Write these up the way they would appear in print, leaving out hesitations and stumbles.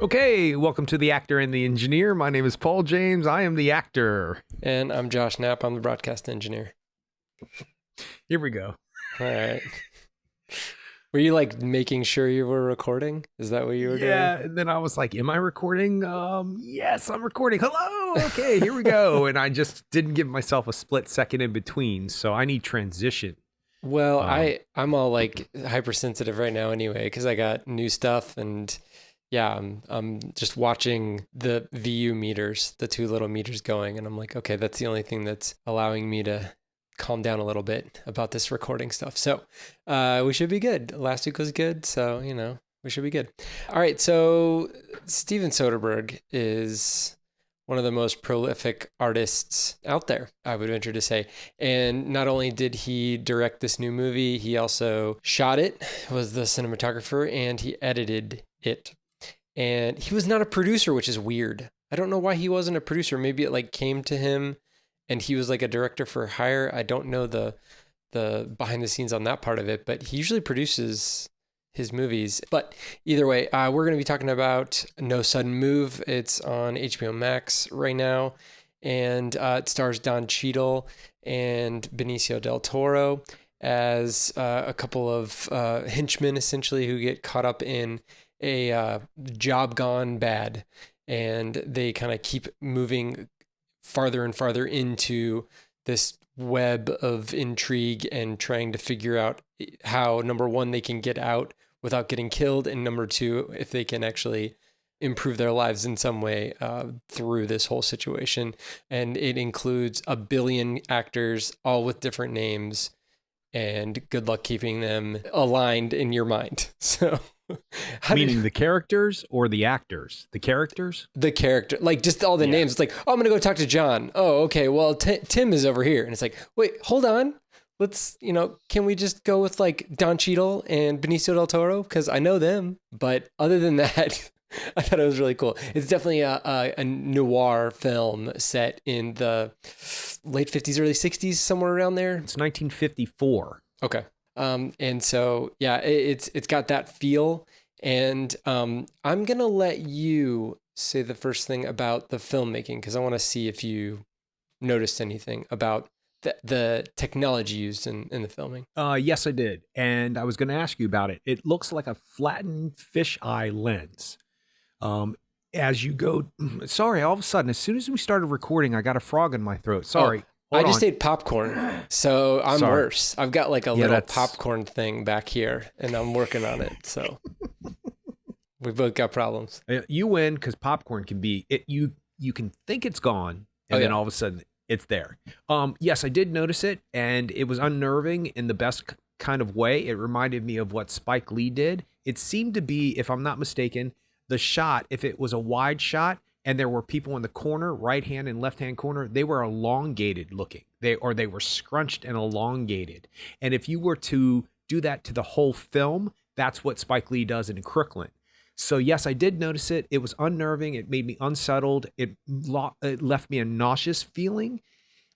Okay, welcome to The Actor and the Engineer. My name is Paul James. I am the actor. And I'm Josh Knapp. I'm the broadcast engineer. Here we go. All right. Were you like making sure you were recording? Is that what you were doing? Yeah, and then I was like, am I recording? Yes, I'm recording. Hello. Okay, here we go. And I just didn't give myself a split second in between, so I need transition. Well, I'm all like hypersensitive right now anyway because I got new stuff and yeah, I'm just watching the VU meters, the two little meters going, and I'm like, okay, that's the only thing that's allowing me to calm down a little bit about this recording stuff. So we should be good. Last week was good, so we should be good. All right, so Steven Soderbergh is one of the most prolific artists out there, I would venture to say. And not only did he direct this new movie, he also shot it, was the cinematographer, and he edited it. And he was not a producer, which is weird. I don't know why he wasn't a producer. Maybe it like came to him and he was like a director for hire. I don't know the behind the scenes on that part of it, but he usually produces his movies. But either way, we're going to be talking about No Sudden Move. It's on HBO Max right now. And it stars Don Cheadle and Benicio del Toro as a couple of henchmen, essentially, who get caught up in a job gone bad, and they kind of keep moving farther and farther into this web of intrigue and trying to figure out how, number one, they can get out without getting killed, and number two, if they can actually improve their lives in some way through this whole situation. And it includes a billion actors, all with different names, and good luck keeping them aligned in your mind. So Meaning the characters or the actors? The characters? The character, like just all the names. It's like, oh, I'm going to go talk to John. Oh, okay. Well, Tim is over here. And it's like, wait, hold on. Let's, can we just go with like Don Cheadle and Benicio del Toro? Because I know them. But other than that, I thought it was really cool. It's definitely a noir film set in the late 50s, early 60s, somewhere around there. It's 1954. Okay. And so, yeah, it's got that feel. And I'm going to let you say the first thing about the filmmaking, because I want to see if you noticed anything about the technology used in the filming. Yes, I did. And I was going to ask you about it. It looks like a flattened fisheye lens. As you go, sorry, all of a sudden, as soon as we started recording, I got a frog in my throat. Sorry. I just ate popcorn, so I'm worse. I've got like a little popcorn thing back here, and I'm working on it. So we both got problems. You win because popcorn can be it. You can think it's gone, and then all of a sudden it's there. Yes, I did notice it, and it was unnerving in the best kind of way. It reminded me of what Spike Lee did. It seemed to be, if I'm not mistaken, the shot. If it was a wide shot, and there were people in the corner, right hand and left hand corner, they were elongated looking. They were scrunched and elongated. And if you were to do that to the whole film, that's what Spike Lee does in Crooklyn. So yes, I did notice it. It was unnerving. It made me unsettled. It left me a nauseous feeling.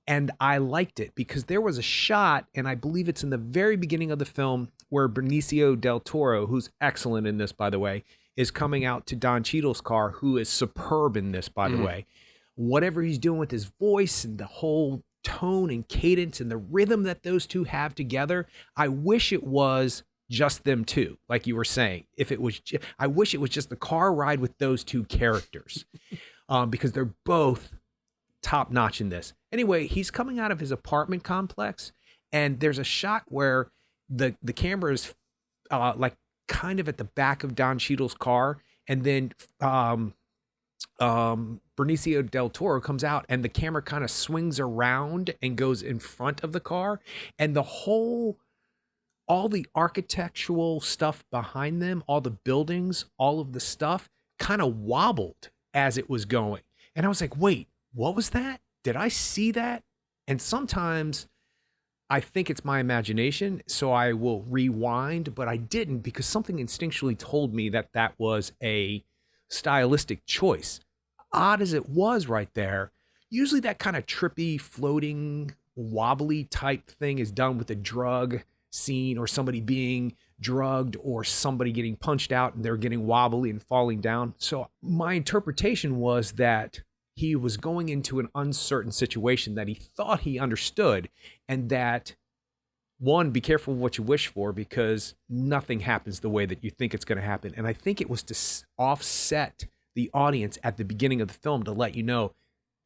And I liked it because there was a shot, and I believe it's in the very beginning of the film, where Benicio del Toro, who's excellent in this, by the way, is coming out to Don Cheadle's car, who is superb in this, by the way. Whatever he's doing with his voice and the whole tone and cadence and the rhythm that those two have together, I wish it was just them two, like you were saying. I wish it was just the car ride with those two characters, because they're both top notch in this. Anyway, he's coming out of his apartment complex, and there's a shot where the camera is like kind of at the back of Don Cheadle's car, and then Benicio del Toro comes out, and the camera kind of swings around and goes in front of the car, and all the architectural stuff behind them, all the buildings, all of the stuff kind of wobbled as it was going. And I was like, wait, what was that? Did I see that? And sometimes I think it's my imagination, so I will rewind, but I didn't, because something instinctually told me that that was a stylistic choice. Odd as it was right there, usually that kind of trippy, floating, wobbly type thing is done with a drug scene or somebody being drugged or somebody getting punched out and they're getting wobbly and falling down. So my interpretation was that he was going into an uncertain situation that he thought he understood, and that, one, be careful what you wish for, because nothing happens the way that you think it's going to happen. And I think it was to offset the audience at the beginning of the film to let you know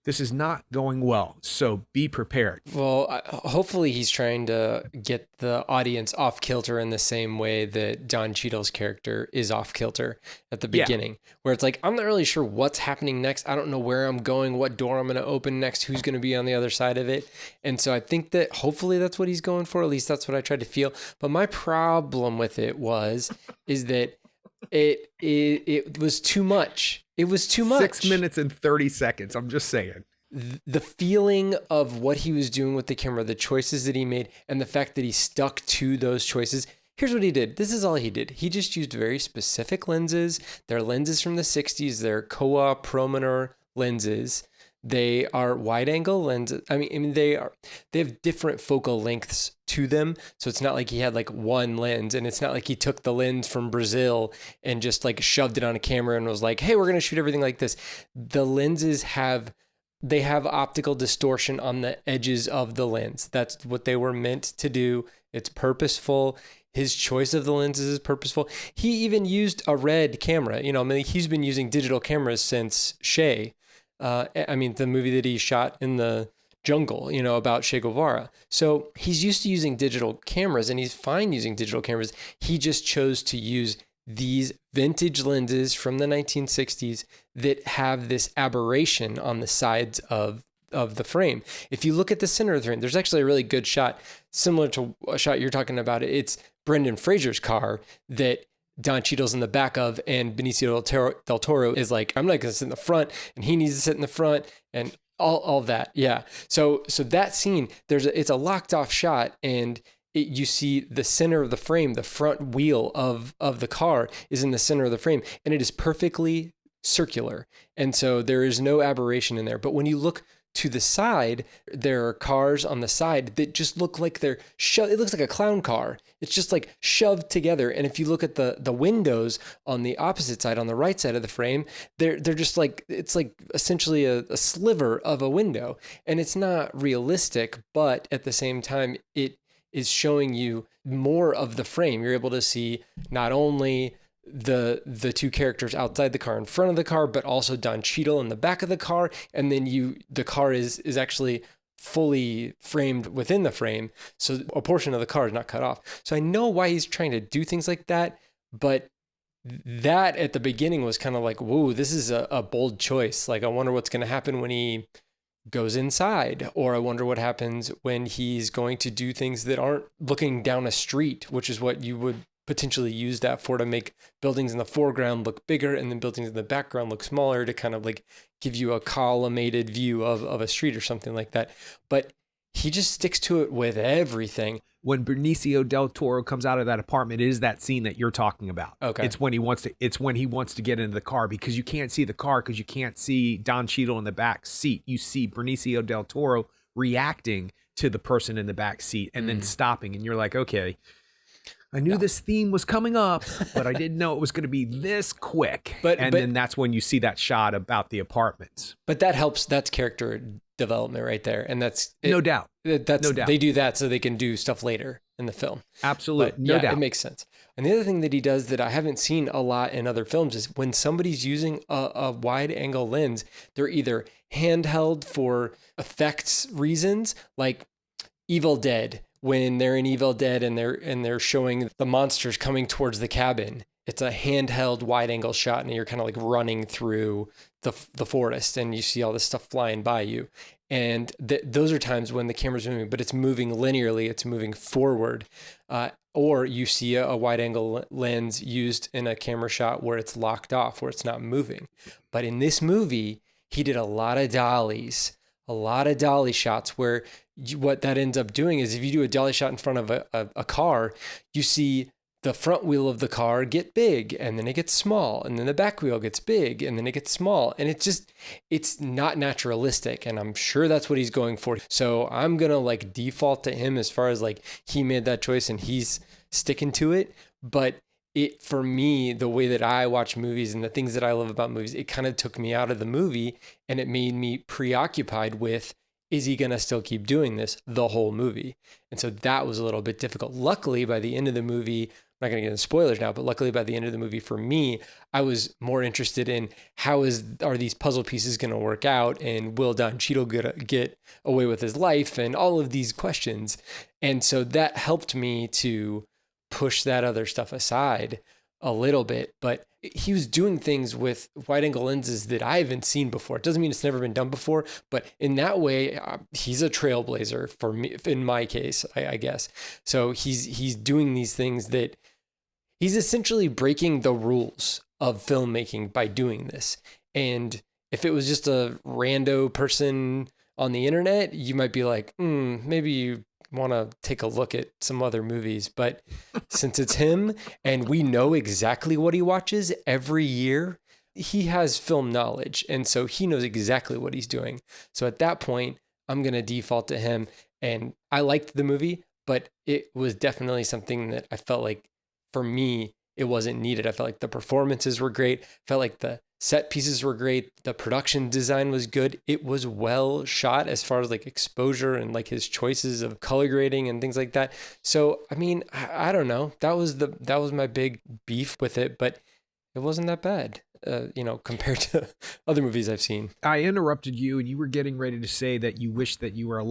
this is not going well, so be prepared. Well, hopefully he's trying to get the audience off kilter in the same way that Don Cheadle's character is off kilter at the beginning, where it's like, I'm not really sure what's happening next. I don't know where I'm going, what door I'm going to open next, who's going to be on the other side of it. And so I think that hopefully that's what he's going for. At least that's what I tried to feel. But my problem with it is that it was too much. It was too much. 6 minutes and 30 seconds. I'm just saying. The feeling of what he was doing with the camera, the choices that he made, and the fact that he stuck to those choices. Here's what he did. This is all he did. He just used very specific lenses. They're lenses from the 60s. They're Kowa Prominor lenses. They are wide angle lenses. I mean, they have different focal lengths to them. So it's not like he had like one lens, and it's not like he took the lens from Brazil and just like shoved it on a camera and was like, hey, we're going to shoot everything like this. The lenses have optical distortion on the edges of the lens. That's what they were meant to do. It's purposeful. His choice of the lenses is purposeful. He even used a red camera. I mean, he's been using digital cameras since Che. The movie that he shot in the jungle, about Che Guevara. So he's used to using digital cameras, and he's fine using digital cameras. He just chose to use these vintage lenses from the 1960s that have this aberration on the sides of the frame. If you look at the center of the frame, there's actually a really good shot, similar to a shot you're talking about. It's Brendan Fraser's car that Don Cheadle's in the back of, and Benicio del Toro is like, I'm not going to sit in the front, and he needs to sit in the front, and all that. Yeah. So that scene, it's a locked off shot, and you see the center of the frame, the front wheel of the car is in the center of the frame, and it is perfectly circular. And so there is no aberration in there. But when you look to the side, there are cars on the side that just look like they're shoved. It looks like a clown car. It's just like shoved together. And if you look at the windows on the opposite side, on the right side of the frame, they're just like, it's like essentially a sliver of a window. And it's not realistic, but at the same time, it is showing you more of the frame. You're able to see not only the two characters outside the car in front of the car, but also Don Cheadle in the back of the car. And then the car is actually fully framed within the frame. So a portion of the car is not cut off. So I know why he's trying to do things like that, but that at the beginning was kind of like, whoa, this is a bold choice. Like, I wonder what's going to happen when he goes inside, or I wonder what happens when he's going to do things that aren't looking down a street, which is what you would potentially use that for, to make buildings in the foreground look bigger and then buildings in the background look smaller, to kind of like give you a collimated view of a street or something like that. But he just sticks to it with everything. When Benicio del Toro comes out of that apartment, it is that scene that you're talking about. Okay. It's when he wants to get into the car, because you can't see the car, because you can't see Don Cheadle in the back seat. You see Benicio del Toro reacting to the person in the back seat and then stopping, and you're like, okay, I knew this theme was coming up, but I didn't know it was going to be this quick. But then that's when you see that shot about the apartments. But that helps. That's character development right there. And that's no doubt. No doubt. They do that so they can do stuff later in the film. Absolutely. No doubt. It makes sense. And the other thing that he does that I haven't seen a lot in other films is when somebody's using a wide angle lens, they're either handheld for effects reasons, like Evil Dead. When they're in Evil Dead and they're showing the monsters coming towards the cabin, it's a handheld wide angle shot, and you're kind of like running through the forest, and you see all this stuff flying by you. And those are times when the camera's moving, but it's moving linearly, it's moving forward. Or you see a wide angle lens used in a camera shot where it's locked off, where it's not moving. But in this movie, he did a lot of dolly shots where what that ends up doing is, if you do a dolly shot in front of a car, you see the front wheel of the car get big, and then it gets small, and then the back wheel gets big, and then it gets small. And it's not naturalistic. And I'm sure that's what he's going for. So I'm going to like default to him as far as like he made that choice and he's sticking to it. But it, for me, the way that I watch movies and the things that I love about movies, it kind of took me out of the movie and it made me preoccupied with, is he going to still keep doing this the whole movie? And so that was a little bit difficult. Luckily, by the end of the movie, I'm not going to get into spoilers now, but luckily by the end of the movie for me, I was more interested in are these puzzle pieces going to work out, and will Don Cheadle get away with his life, and all of these questions. And so that helped me to push that other stuff aside a little bit. But he was doing things with wide angle lenses that I haven't seen before. It doesn't mean it's never been done before, but in that way, he's a trailblazer for me, in my case, I guess. So he's doing these things that he's essentially breaking the rules of filmmaking by doing this. And if it was just a rando person on the internet, you might be like, maybe you want to take a look at some other movies. But since it's him and we know exactly what he watches every year, he has film knowledge. And so he knows exactly what he's doing. So at that point, I'm going to default to him. And I liked the movie, but it was definitely something that I felt like, for me, it wasn't needed. I felt like the performances were great. Felt like the set pieces were great. The production design was good. It was well shot as far as like exposure and like his choices of color grading and things like that. So, I mean, I don't know. That was my big beef with it, but it wasn't that bad, compared to other movies I've seen. I interrupted you and you were getting ready to say that you wish that you were a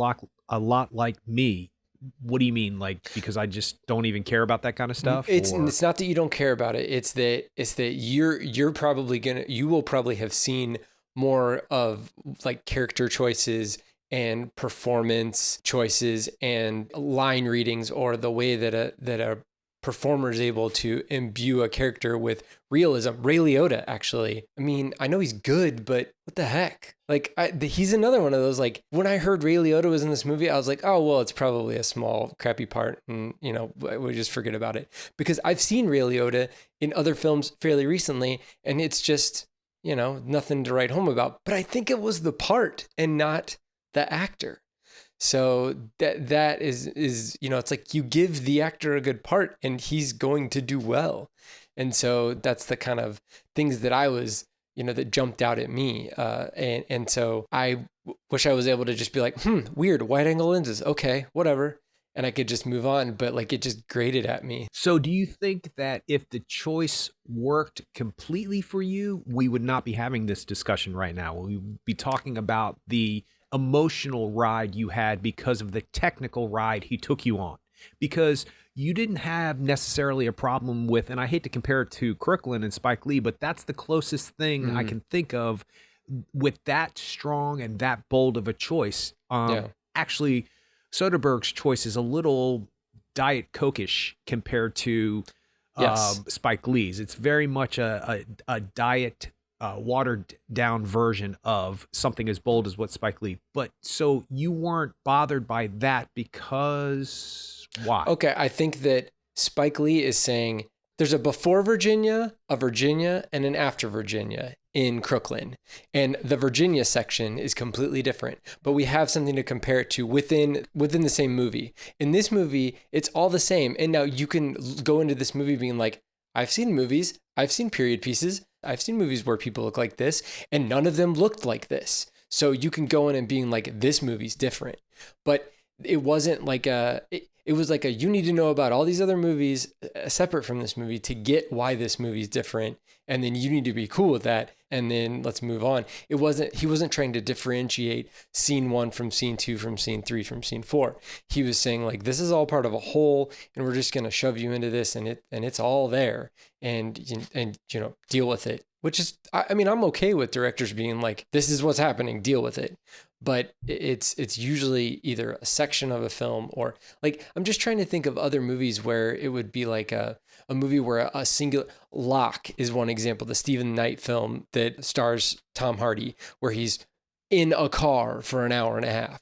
lot like me. What do you mean? Like, because I just don't even care about that kind of stuff? It's not that you don't care about it. It's that you will probably have seen more of like character choices and performance choices and line readings, or the way that a performer is able to imbue a character with realism. Ray Liotta, actually. I mean, I know he's good, but what the heck? Like, he's another one of those, like, when I heard Ray Liotta was in this movie, I was like, oh, well, it's probably a small, crappy part, and, we just forget about it. Because I've seen Ray Liotta in other films fairly recently, and it's just, nothing to write home about. But I think it was the part and not the actor. So that is it's like you give the actor a good part and he's going to do well. And so that's the kind of things that I was, that jumped out at me. And so I wish I was able to just be like, weird, wide angle lenses. Okay, whatever. And I could just move on, but like it just grated at me. So do you think that if the choice worked completely for you, we would not be having this discussion right now? We would be talking about the emotional ride you had because of the technical ride he took you on, because you didn't have necessarily a problem with, and I hate to compare it to Kirkland and Spike Lee, but that's the closest thing I can think of with that strong and that bold of a choice. Actually, Soderbergh's choice is a little Diet Coke-ish compared to Spike Lee's. It's very much a diet watered down version of something as bold as what Spike Lee. But so you weren't bothered by that because why? Okay, I think that Spike Lee is saying there's a before Virginia, a Virginia, and an after Virginia in Crooklyn. And the Virginia section is completely different, but we have something to compare it to within the same movie. In this movie, it's all the same. And now you can go into this movie being like, I've seen movies, I've seen period pieces, I've seen movies where people look like this, and none of them looked like this. So you can go in and being like, this movie's different. But it wasn't like it was like you need to know about all these other movies separate from this movie to get why this movie's different. And then you need to be cool with that. And then let's move on. He wasn't trying to differentiate scene 1 from scene 2, from scene 3, from scene 4. He was saying like, this is all part of a whole, and we're just going to shove you into this, and it's all there, and deal with it. Which is, I mean, I'm okay with directors being like, this is what's happening, deal with it. But it's usually either a section of a film, or like, I'm just trying to think of other movies where it would be like a movie where a singular, Locke is one example, the Stephen Knight film that stars Tom Hardy, where he's in a car for an hour and a half.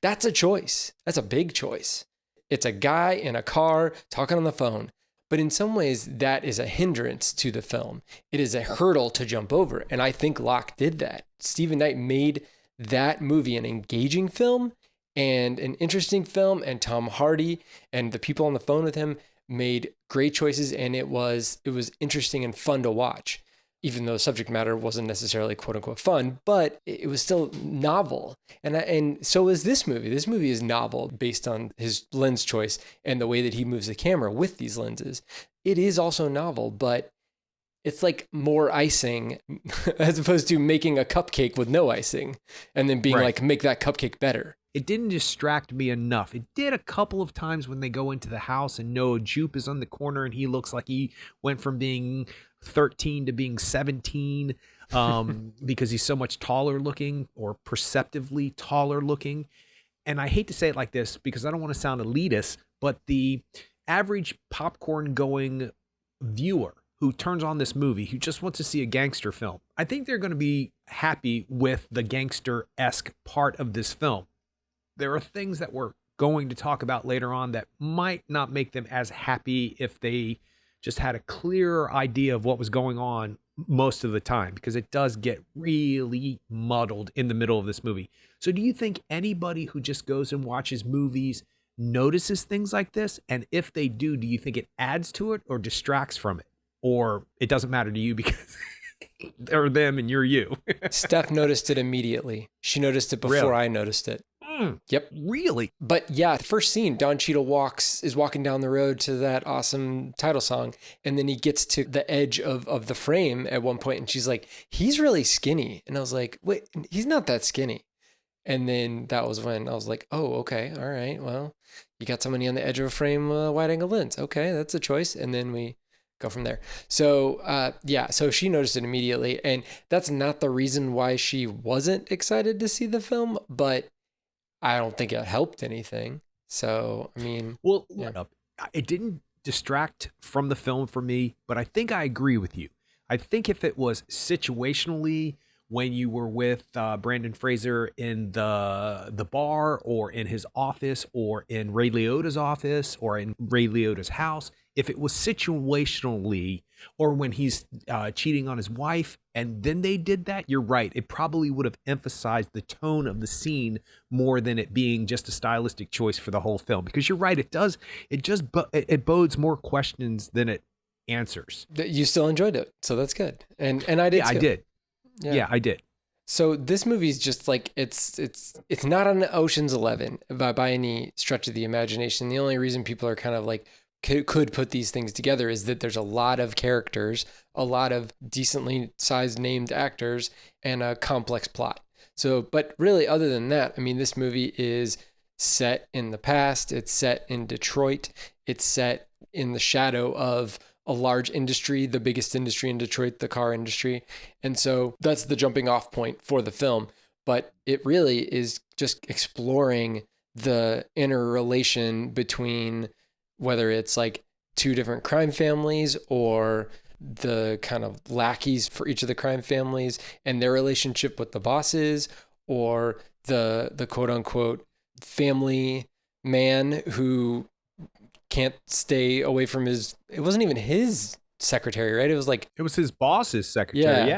That's a choice. That's a big choice. It's a guy in a car talking on the phone. But in some ways, that is a hindrance to the film. It is a hurdle to jump over. And I think Locke did that. Stephen Knight made that movie an engaging film and an interesting film. And Tom Hardy and the people on the phone with him made great choices, and it was interesting and fun to watch, even though the subject matter wasn't necessarily quote unquote fun, but it was still novel. And so is this movie. This movie is novel based on his lens choice and the way that he moves the camera with these lenses. It is also novel, but it's like more icing as opposed to making a cupcake with no icing and then being like, make that cupcake better. It didn't distract me enough. It did a couple of times when they go into the house and Noah Jupe is on the corner and he looks like he went from being 13 to being 17 because he's so much taller looking, or perceptively taller looking. And I hate to say it like this because I don't want to sound elitist, but the average popcorn going viewer who turns on this movie, who just wants to see a gangster film, I think they're going to be happy with the gangster-esque part of this film. There are things that we're going to talk about later on that might not make them as happy if they just had a clearer idea of what was going on most of the time, because it does get really muddled in the middle of this movie. So do you think anybody who just goes and watches movies notices things like this? And if they do you think it adds to it or distracts from it? Or it doesn't matter to you because they're them and you're you? Steph noticed it immediately. She noticed it before Really? I noticed it. Yep. Really? But yeah, the first scene, Don Cheadle is walking down the road to that awesome title song. And then he gets to the edge of the frame at one point and she's like, he's really skinny. And I was like, wait, he's not that skinny. And then that was when I was like, oh, okay. All right. Well, you got somebody on the edge of a frame, wide angle lens. Okay. That's a choice. And then we go from there. So, so she noticed it immediately. And that's not the reason why she wasn't excited to see the film, but I don't think it helped anything. So, I mean, well, it didn't distract from the film for me, but I think I agree with you. I think if it was situationally when you were with Brandon Fraser in the bar or in his office or in Ray Liotta's office or in Ray Liotta's house, if it was situationally, or when he's cheating on his wife and then they did that, you're right. It probably would have emphasized the tone of the scene more than it being just a stylistic choice for the whole film. Because you're right, it bodes more questions than it answers. You still enjoyed it, so that's good. And I did. Yeah, too. I did. Yeah, I did. So this movie's just like it's not an Ocean's 11 by any stretch of the imagination. The only reason people are kind of like could put these things together is that there's a lot of characters, a lot of decently sized named actors, and a complex plot. So, but really, other than that, I mean, this movie is set in the past. It's set in Detroit. It's set in the shadow of a large industry, the biggest industry in Detroit, the car industry. And so that's the jumping off point for the film. But it really is just exploring the interrelation between whether it's like two different crime families or the kind of lackeys for each of the crime families and their relationship with the bosses, or the quote unquote family man who can't stay away from it wasn't even his secretary, right? It was his boss's secretary.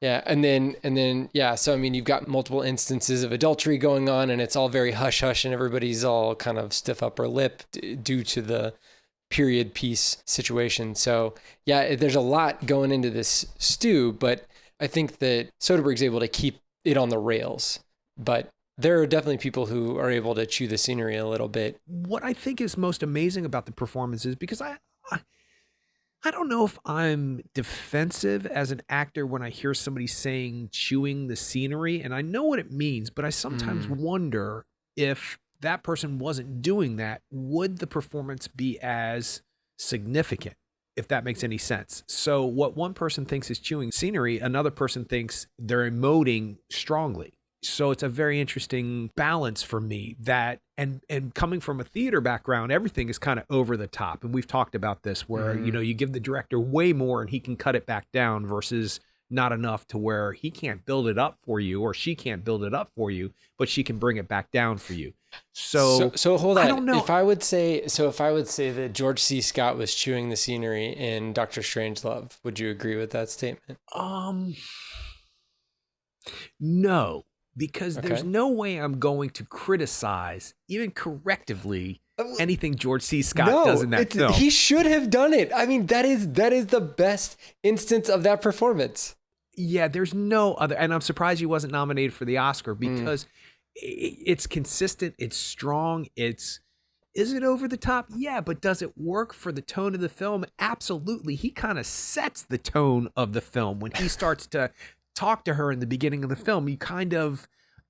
Yeah. And then, so, I mean, you've got multiple instances of adultery going on and it's all very hush hush and everybody's all kind of stiff upper lip due to the period piece situation. So yeah, there's a lot going into this stew, but I think that Soderbergh's able to keep it on the rails, but there are definitely people who are able to chew the scenery a little bit. What I think is most amazing about the performance is because I don't know if I'm defensive as an actor when I hear somebody saying chewing the scenery, and I know what it means, but I sometimes wonder if that person wasn't doing that, would the performance be as significant, if that makes any sense? So what one person thinks is chewing scenery, another person thinks they're emoting strongly. So it's a very interesting balance for me that, and coming from a theater background, everything is kind of over the top. And we've talked about this where, you give the director way more and he can cut it back down versus not enough to where he can't build it up for you or she can't build it up for you, but she can bring it back down for you. So hold on. I don't know. If I would say that George C. Scott was chewing the scenery in Doctor Strangelove, would you agree with that statement? No. because there's no way I'm going to criticize, even correctively, anything George C. Scott does in that film. He should have done it. I mean, that is the best instance of that performance. Yeah, there's no other, and I'm surprised he wasn't nominated for the Oscar because it's consistent, it's strong, is it over the top? Yeah, but does it work for the tone of the film? Absolutely. He kind of sets the tone of the film when he starts to talk to her in the beginning of the film.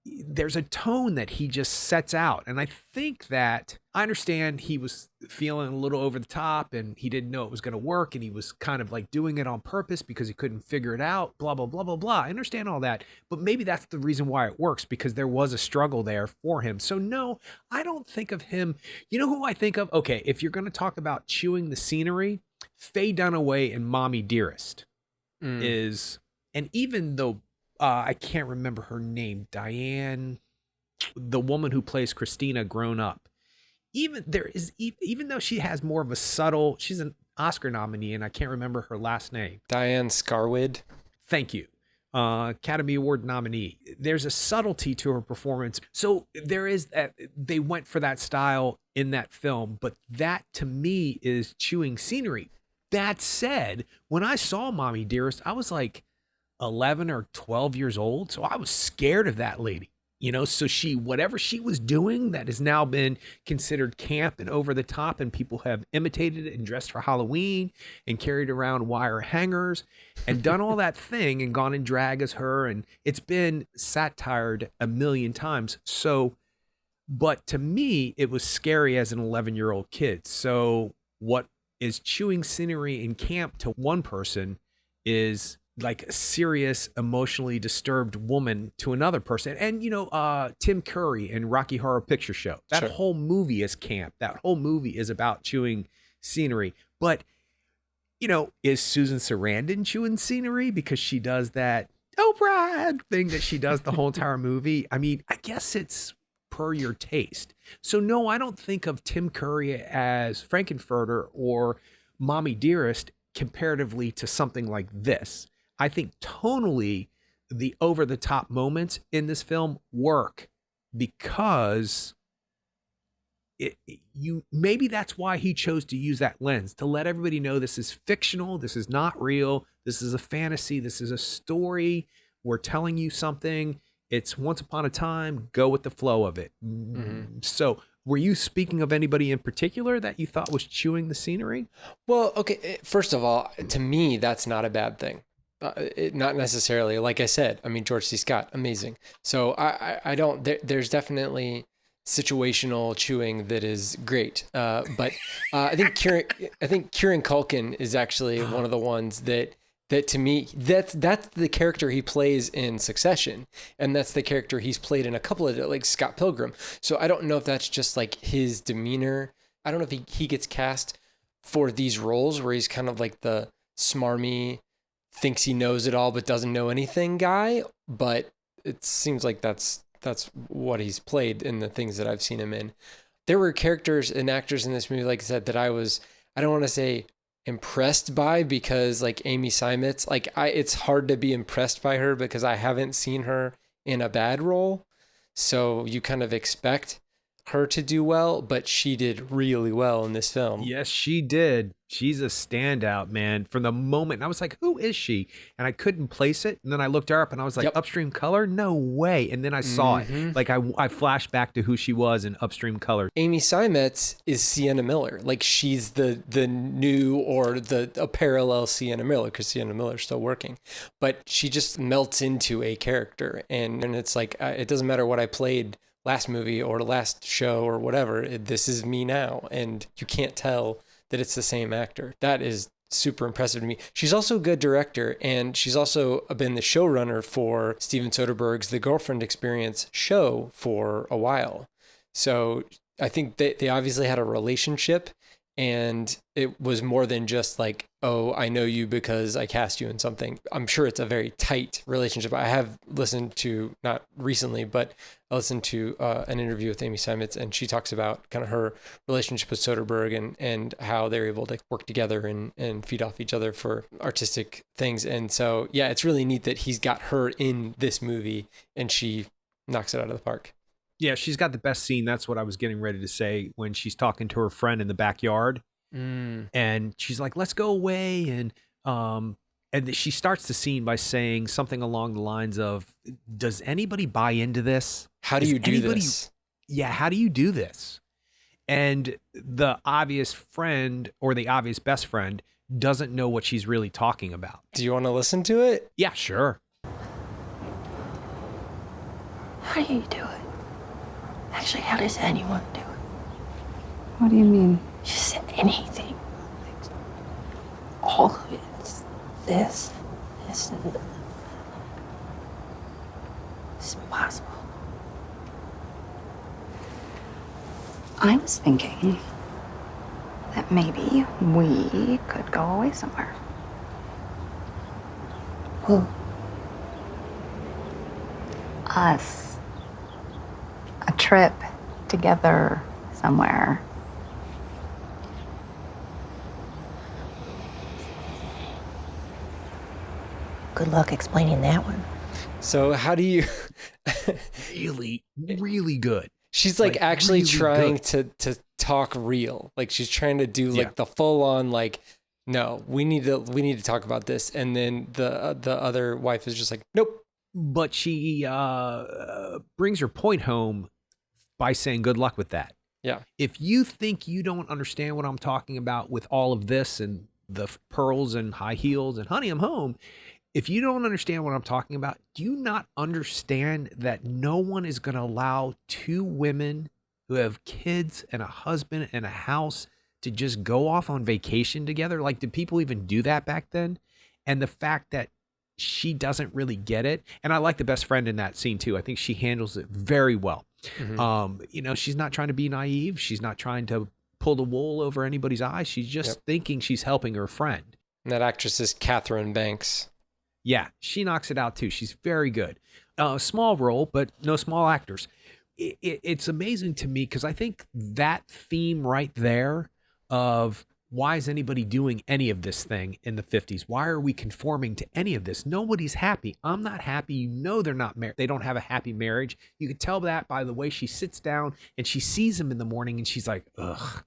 There's a tone that he just sets out. And I think that I understand he was feeling a little over the top and he didn't know it was going to work. And he was kind of like doing it on purpose because he couldn't figure it out, blah, blah, blah, blah, blah. I understand all that, but maybe that's the reason why it works, because there was a struggle there for him. So no, I don't think of him. You know who I think of? Okay. If you're going to talk about chewing the scenery, Faye Dunaway and Mommy Dearest is, and even though, I can't remember her name, Diane, the woman who plays Christina grown up. Even though she has more of a subtle, she's an Oscar nominee, and I can't remember her last name. Diane Scarwood. Thank you. Academy Award nominee. There's a subtlety to her performance. So there is that, they went for that style in that film, but that to me is chewing scenery. That said, when I saw Mommy Dearest, I was like 11 or 12 years old. So I was scared of that lady, so whatever she was doing that has now been considered camp and over the top, and people have imitated it and dressed for Halloween and carried around wire hangers and done all that thing and gone in drag as her. And it's been satired a million times. So, but to me, it was scary as an 11-year-old kid. So what is chewing scenery in camp to one person is like a serious, emotionally disturbed woman to another person. And, Tim Curry in Rocky Horror Picture Show, that whole movie is camp. That whole movie is about chewing scenery. But, is Susan Sarandon chewing scenery because she does that, oh, Brad thing that she does the whole entire movie? I mean, I guess it's per your taste. So no, I don't think of Tim Curry as Frankenfurter or Mommy Dearest comparatively to something like this. I think tonally, the over-the-top moments in this film work because maybe that's why he chose to use that lens, to let everybody know this is fictional, this is not real, this is a fantasy, this is a story, we're telling you something, it's once upon a time, go with the flow of it. So were you speaking of anybody in particular that you thought was chewing the scenery? Well, okay, first of all, to me, that's not a bad thing. Not necessarily. Like I said, I mean, George C. Scott, amazing. So I don't, there's definitely situational chewing that is great. But I think Kieran Culkin is actually one of the ones that to me, that's the character he plays in Succession. And that's the character he's played in a couple of, like Scott Pilgrim. So I don't know if that's just like his demeanor. I don't know if he gets cast for these roles where he's kind of like the smarmy, thinks he knows it all but doesn't know anything guy, but it seems like that's what he's played in the things that I've seen him in. There were characters and actors in this movie, like I said, that I don't want to say impressed by, because like Amy Seimetz, it's hard to be impressed by her because I haven't seen her in a bad role. So you kind of expect her to do well, but she did really well in this film. Yes, she did. She's a standout, man. From the moment, I was like, who is she? And I couldn't place it. And then I looked her up and I was like, Upstream Color? No way. And then I saw it. Like I flashed back to who she was in Upstream Color. Amy Seimetz is Sienna Miller. Like she's the new, or a parallel Sienna Miller, because Sienna Miller's still working. But she just melts into a character. And it's like, it doesn't matter what I played last movie or last show or whatever, this is me now. And you can't tell that it's the same actor. That is super impressive to me. She's also a good director, and she's also been the showrunner for Steven Soderbergh's The Girlfriend Experience show for a while. So I think they obviously had a relationship, and it was more than just like, oh, I know you because I cast you in something. I'm sure it's a very tight relationship. I have listened to, not recently, but I listened to an interview with Amy Seimetz, and she talks about kind of her relationship with Soderbergh and how they're able to work together and feed off each other for artistic things. And so, yeah, it's really neat that he's got her in this movie and she Knocks it out of the park. Yeah, she's got the best scene. That's what I was getting ready to say when she's talking to her friend in the backyard. And she's like, let's go away. And she starts the scene by saying something along the lines of, does anybody buy into this? How do you do this? Yeah, how do you do this? And the obvious friend or the obvious best friend doesn't know what she's really talking about. Do you want to listen to it? Yeah, sure. How do you do it? Actually, how does anyone do it? What do you mean? Just anything. All of it. It's this. It's impossible. I was thinking that maybe we could go away somewhere. Who? Us. A trip together somewhere. Good luck explaining that one. So how do you... Really, really good. She's like actually really trying good. to talk real. Like she's trying to do like the full on like, no, we need to talk about this. And then the other wife is just like, nope. But she brings her point home by saying good luck with that. Yeah. If you think you don't understand what I'm talking about with all of this and the pearls and high heels and honey, I'm home. If you don't understand what I'm talking about, do you not understand that no one is going to allow two women who have kids and a husband and a house to just go off on vacation together? Like, did people even do that back then? And the fact that she doesn't really get it. And I like the best friend in that scene too. I think she handles it very well. Mm-hmm. She's not trying to be naive. She's not trying to pull the wool over anybody's eyes. She's just thinking she's helping her friend. And that actress is Catherine Banks. Yeah, she knocks it out too. She's very good. Small role, but no small actors. It's amazing to me because I think that theme right there of why is anybody doing any of this thing in the 50s? Why are we conforming to any of this? Nobody's happy. I'm not happy. You know they're not married. They don't have a happy marriage. You could tell that by the way she sits down and she sees him in the morning and she's like, ugh.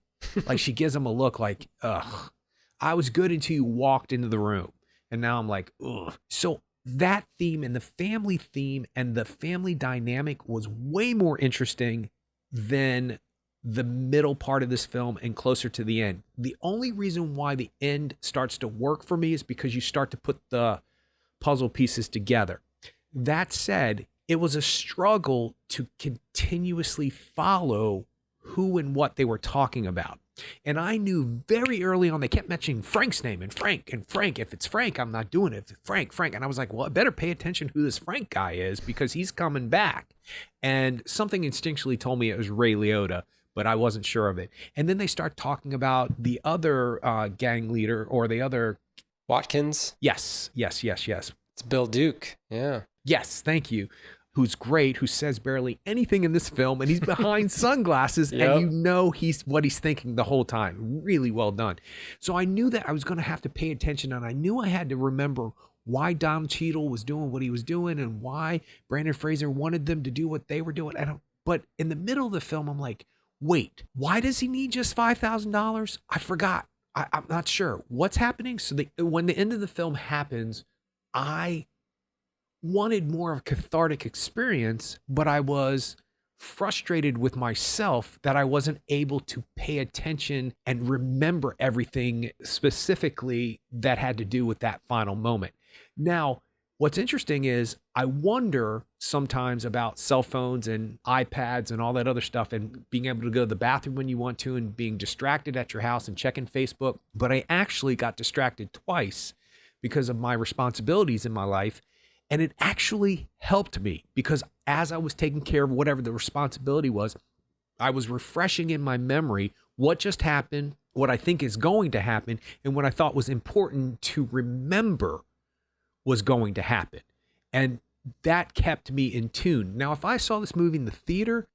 Like she gives him a look like, ugh. I was good until you walked into the room. And now I'm like, ugh. So that theme and the family theme and the family dynamic was way more interesting than the middle part of this film and closer to the end. The only reason why the end starts to work for me is because you start to put the puzzle pieces together. That said, it was a struggle to continuously follow who and what they were talking about. And I knew very early on, they kept mentioning Frank's name and Frank. If it's Frank, I'm not doing it. Frank. And I was like, well, I better pay attention who this Frank guy is because he's coming back. And something instinctually told me it was Ray Liotta, but I wasn't sure of it. And then they start talking about the other gang leader or the other... Watkins? Yes. It's Bill Duke. Yeah. Yes, thank you. Who's great, who says barely anything in this film, and he's behind sunglasses, and you know what he's thinking the whole time. Really well done. So I knew that I was going to have to pay attention, and I knew I had to remember why Don Cheadle was doing what he was doing and why Brandon Fraser wanted them to do what they were doing. But in the middle of the film, I'm like, wait, why does he need just $5,000? I forgot. I'm not sure. What's happening? So when the end of the film happens, I wanted more of a cathartic experience, but I was frustrated with myself that I wasn't able to pay attention and remember everything specifically that had to do with that final moment. Now, what's interesting is I wonder sometimes about cell phones and iPads and all that other stuff and being able to go to the bathroom when you want to and being distracted at your house and checking Facebook. But I actually got distracted twice because of my responsibilities in my life. And it actually helped me because as I was taking care of whatever the responsibility was, I was refreshing in my memory what just happened, what I think is going to happen, and what I thought was important to remember was going to happen. And that kept me in tune. Now, if I saw this movie in the theater,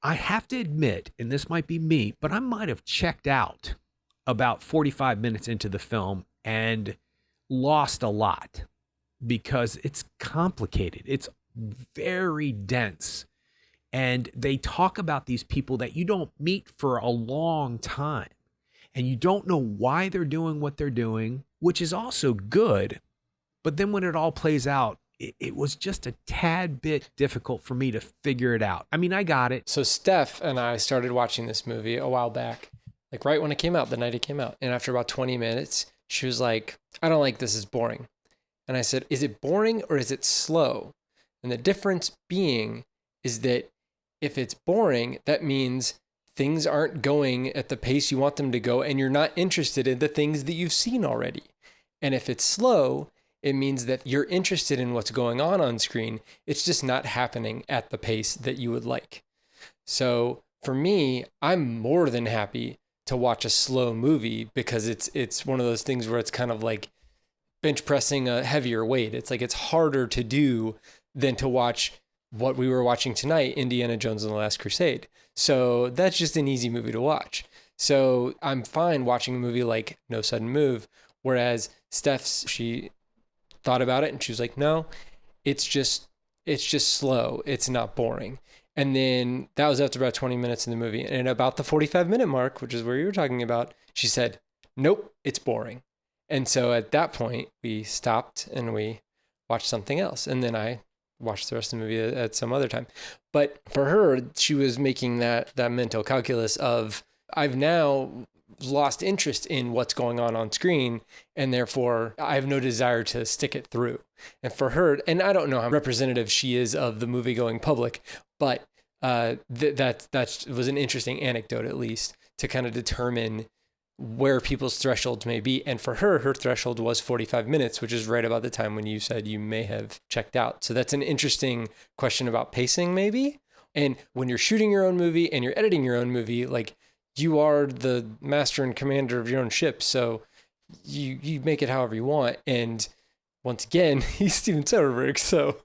I have to admit, and this might be me, but I might have checked out about 45 minutes into the film and lost a lot. Because it's complicated. It's very dense. And they talk about these people that you don't meet for a long time. And you don't know why they're doing what they're doing, which is also good. But then when it all plays out, it was just a tad bit difficult for me to figure it out. I mean, I got it. So Steph and I started watching this movie a while back, like right when it came out, the night it came out. And after about 20 minutes, she was like, I don't like this, is boring. And I said, is it boring or is it slow? And the difference being is that if it's boring, that means things aren't going at the pace you want them to go and you're not interested in the things that you've seen already. And if it's slow, it means that you're interested in what's going on screen. It's just not happening at the pace that you would like. So for me, I'm more than happy to watch a slow movie because it's one of those things where it's kind of like bench pressing a heavier weight. It's like it's harder to do than to watch what we were watching tonight, Indiana Jones and the Last Crusade. So that's just an easy movie to watch. So I'm fine watching a movie like No Sudden Move, whereas she thought about it and she was like, no, it's just slow. It's not boring. And then that was after about 20 minutes in the movie. And at about the 45-minute mark, which is where you were talking about, she said, nope, it's boring. And so at that point, we stopped and we watched something else. And then I watched the rest of the movie at some other time. But for her, she was making that mental calculus of, I've now lost interest in what's going on screen, and therefore I have no desire to stick it through. And for her, and I don't know how representative she is of the movie-going public, but that was an interesting anecdote, at least, to kind of determine where people's thresholds may be. And for her threshold was 45 minutes, which is right about the time when you said you may have checked out. So that's an interesting question about pacing, maybe. And when you're shooting your own movie and you're editing your own movie, like, you are the master and commander of your own ship. So you make it however you want. And once again, he's Steven Soderbergh. So,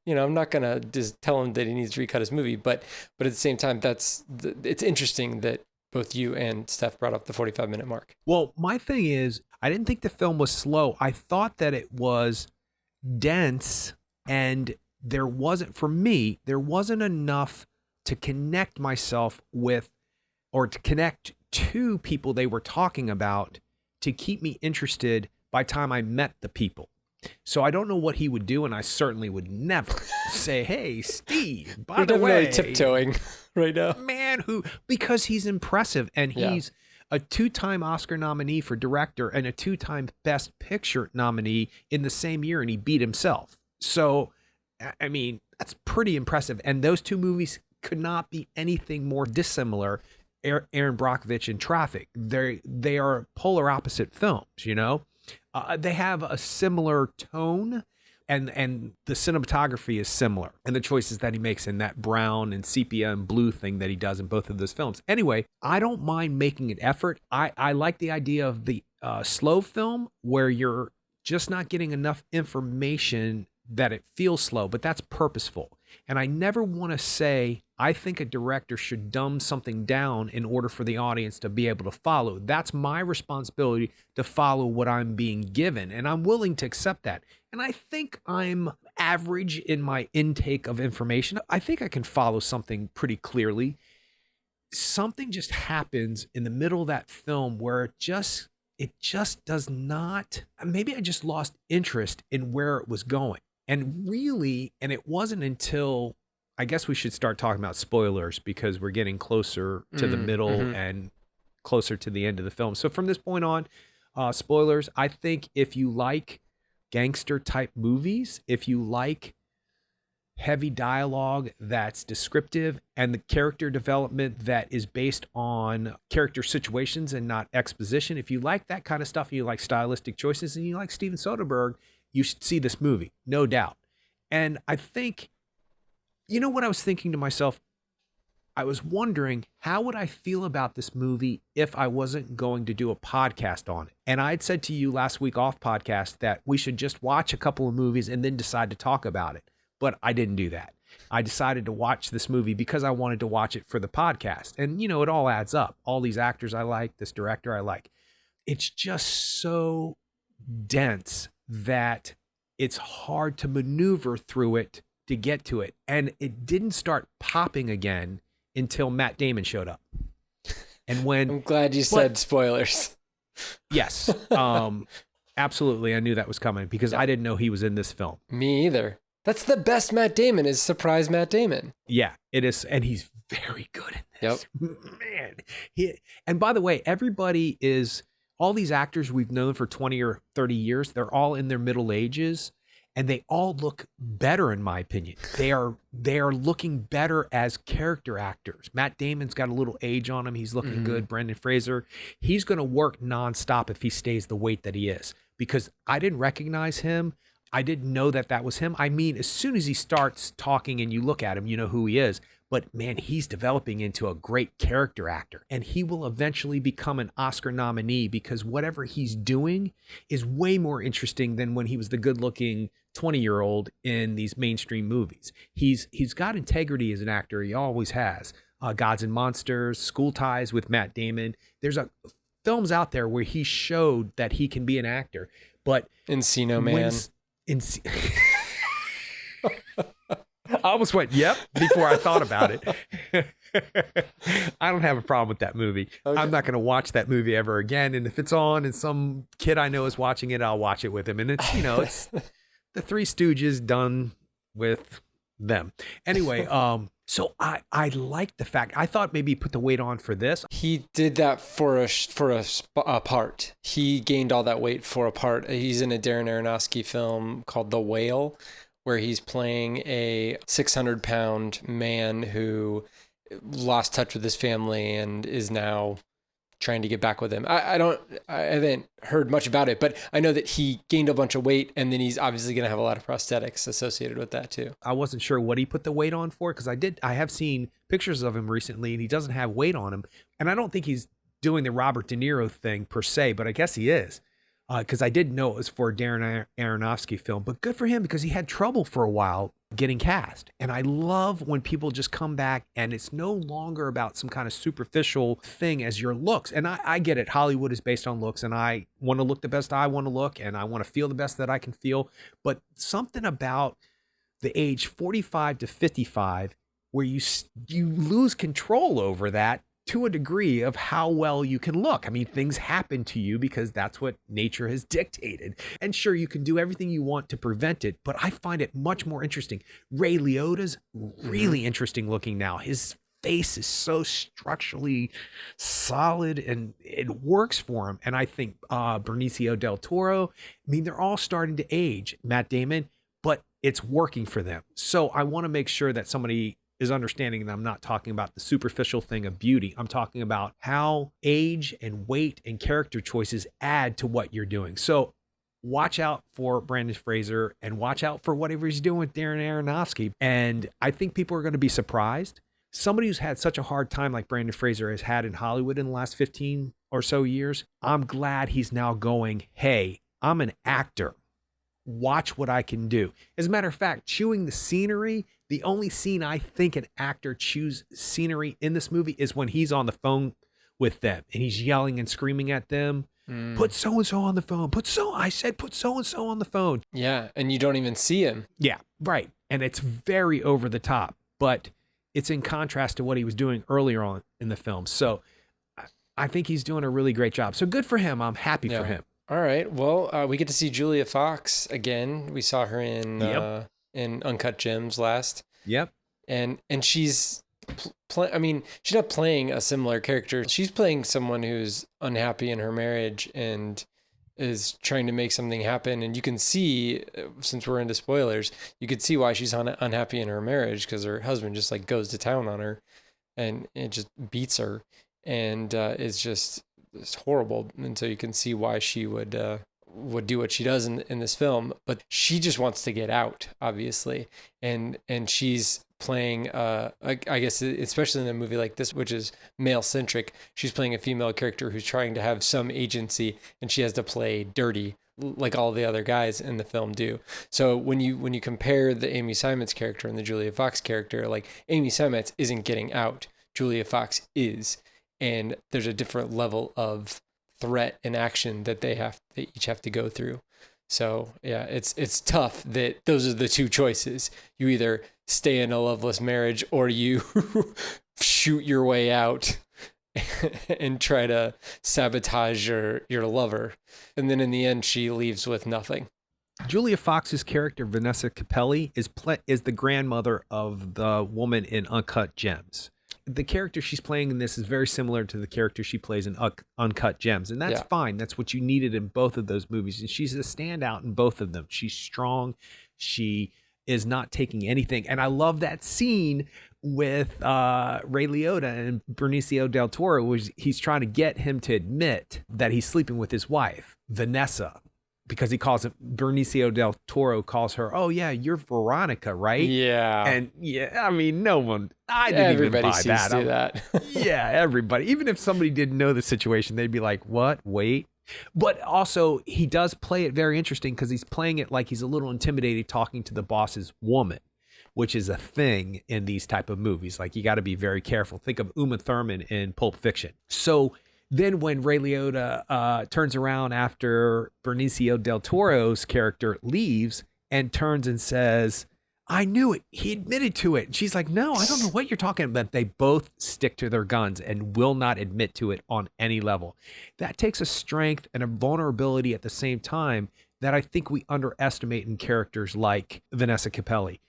I'm not going to just tell him that he needs to recut his movie. But at the same time, it's interesting that both you and Steph brought up the 45-minute mark. Well, my thing is, I didn't think the film was slow. I thought that it was dense, and there wasn't enough to connect myself with, or to connect to people they were talking about, to keep me interested by the time I met the people. So I don't know what he would do, and I certainly would never say, hey, Steve, by the way. You're tiptoeing right now. Man, because he's impressive, and he's a 2-time Oscar nominee for director and a 2-time Best Picture nominee in the same year, and he beat himself. So, I mean, that's pretty impressive. And those two movies could not be anything more dissimilar. Aaron Brockovich and Traffic. They are polar opposite films, They have a similar tone, and the cinematography is similar, and the choices that he makes in that brown and sepia and blue thing that he does in both of those films. Anyway, I don't mind making an effort. I like the idea of the slow film where you're just not getting enough information that it feels slow, but that's purposeful. And I never want to say, I think a director should dumb something down in order for the audience to be able to follow. That's my responsibility, to follow what I'm being given. And I'm willing to accept that. And I think I'm average in my intake of information. I think I can follow something pretty clearly. Something just happens in the middle of that film where it just does not, maybe I just lost interest in where it was going. And it wasn't until, I guess we should start talking about spoilers, because we're getting closer to the middle and closer to the end of the film. So from this point on, spoilers. I think if you like gangster type movies, if you like heavy dialogue that's descriptive and the character development that is based on character situations and not exposition, if you like that kind of stuff, and you like stylistic choices, and you like Steven Soderbergh, you should see this movie, no doubt. And I think, what I was thinking to myself? I was wondering, how would I feel about this movie if I wasn't going to do a podcast on it? And I'd said to you last week off podcast that we should just watch a couple of movies and then decide to talk about it. But I didn't do that. I decided to watch this movie because I wanted to watch it for the podcast. And, it all adds up. All these actors I like, this director I like. It's just so dense that it's hard to maneuver through it to get to it. And it didn't start popping again until Matt Damon showed up. And when I'm glad you said spoilers. Yes. Absolutely. I knew that was coming because I didn't know he was in this film. Me either. That's the best Matt Damon is surprise Matt Damon. Yeah, it is. And he's very good in this. Yep. Man. And by the way, everybody is, all these actors we've known for 20 or 30 years, they're all in their middle ages and they all look better, in my opinion. They are looking better as character actors. Matt Damon's got a little age on him. He's looking good. Brendan Fraser, he's going to work nonstop if he stays the weight that he is, because I didn't recognize him. I didn't know that was him. I mean, as soon as he starts talking and you look at him, you know who he is. But man, he's developing into a great character actor, and he will eventually become an Oscar nominee because whatever he's doing is way more interesting than when he was the good-looking 20-year-old in these mainstream movies. He's got integrity as an actor. He always has. Gods and Monsters, School Ties with Matt Damon. There's films out there where he showed that he can be an actor. But Encino Man. I almost went, yep, before I thought about it. I don't have a problem with that movie. Okay. I'm not going to watch that movie ever again. And if it's on and some kid I know is watching it, I'll watch it with him. And it's, it's the Three Stooges done with them. Anyway, so I like the fact, I thought maybe he put the weight on for this. He did that for a part. He gained all that weight for a part. He's in a Darren Aronofsky film called The Whale, where he's playing a 600-pound man who lost touch with his family and is now trying to get back with him. I haven't heard much about it, but I know that he gained a bunch of weight, and then he's obviously going to have a lot of prosthetics associated with that too. I wasn't sure what he put the weight on for, because I have seen pictures of him recently, and he doesn't have weight on him. And I don't think he's doing the Robert De Niro thing per se, but I guess he is. Because I didn't know it was for a Darren Aronofsky film, but good for him because he had trouble for a while getting cast. And I love when people just come back and it's no longer about some kind of superficial thing as your looks. And I get it. Hollywood is based on looks, and I want to look the best I want to look, and I want to feel the best that I can feel. But something about the age 45 to 55 where you lose control over that to a degree of how well you can look. I mean, things happen to you because that's what nature has dictated. And sure, you can do everything you want to prevent it, but I find it much more interesting. Ray Liotta's really interesting looking now. His face is so structurally solid and it works for him. And I think Benicio del Toro, I mean, they're all starting to age. Matt Damon, but it's working for them. So I want to make sure that somebody is understanding that I'm not talking about the superficial thing of beauty. I'm talking about how age and weight and character choices add to what you're doing. So watch out for Brendan Fraser and watch out for whatever he's doing with Darren Aronofsky. And I think people are going to be surprised. Somebody who's had such a hard time like Brendan Fraser has had in Hollywood in the last 15 or so years, I'm glad he's now going, hey, I'm an actor. Watch what I can do. As a matter of fact, chewing the scenery, the only scene I think an actor chews scenery in this movie is when he's on the phone with them and he's yelling and screaming at them. Put so-and-so on the phone. Put so-and-so on the phone. Yeah, and you don't even see him. Yeah, right. And it's very over the top, but it's in contrast to what he was doing earlier on in the film. So I think he's doing a really great job. So good for him. I'm happy for him. All right. Well, we get to see Julia Fox again. We saw her in Uncut Gems last. Yep. And she's, she's not playing a similar character. She's playing someone who's unhappy in her marriage and is trying to make something happen. And you can see, since we're into spoilers, you could see why she's unhappy in her marriage, because her husband just like goes to town on her and it just beats her. And it's horrible. And so you can see why she would do what she does in this film, but she just wants to get out, obviously. And she's playing, I guess, especially in a movie like this, which is male centric, she's playing a female character who's trying to have some agency, and she has to play dirty like all the other guys in the film do. So when you compare the Amy Simons character and the Julia Fox character, like Amy Simons isn't getting out, Julia Fox is. And there's a different level of threat and action that they each have to go through. So yeah, it's tough that those are the two choices. You either stay in a loveless marriage or you shoot your way out and try to sabotage your lover. And then in the end, she leaves with nothing. Julia Fox's character, Vanessa Capelli, is the grandmother of the woman in Uncut Gems. The character she's playing in this is very similar to the character she plays in Uncut Gems. And that's fine. That's what you needed in both of those movies. And she's a standout in both of them. She's strong. She is not taking anything. And I love that scene with Ray Liotta and Benicio del Toro, where he's trying to get him to admit that he's sleeping with his wife, Vanessa, because he calls it, Benicio del Toro calls her, oh yeah, you're Veronica, right? Yeah. And I mean, I didn't Everybody even buy sees to that. Yeah, everybody. Even if somebody didn't know the situation, they'd be like, what? Wait. But also, he does play it very interesting because he's playing it like he's a little intimidated talking to the boss's woman, which is a thing in these type of movies. Like, you got to be very careful. Think of Uma Thurman in Pulp Fiction. So then when Ray Liotta turns around after Benicio del Toro's character leaves and turns and says, I knew it. He admitted to it. And she's like, no, I don't know what you're talking about. They both stick to their guns and will not admit to it on any level. That takes a strength and a vulnerability at the same time that I think we underestimate in characters like Vanessa Capelli.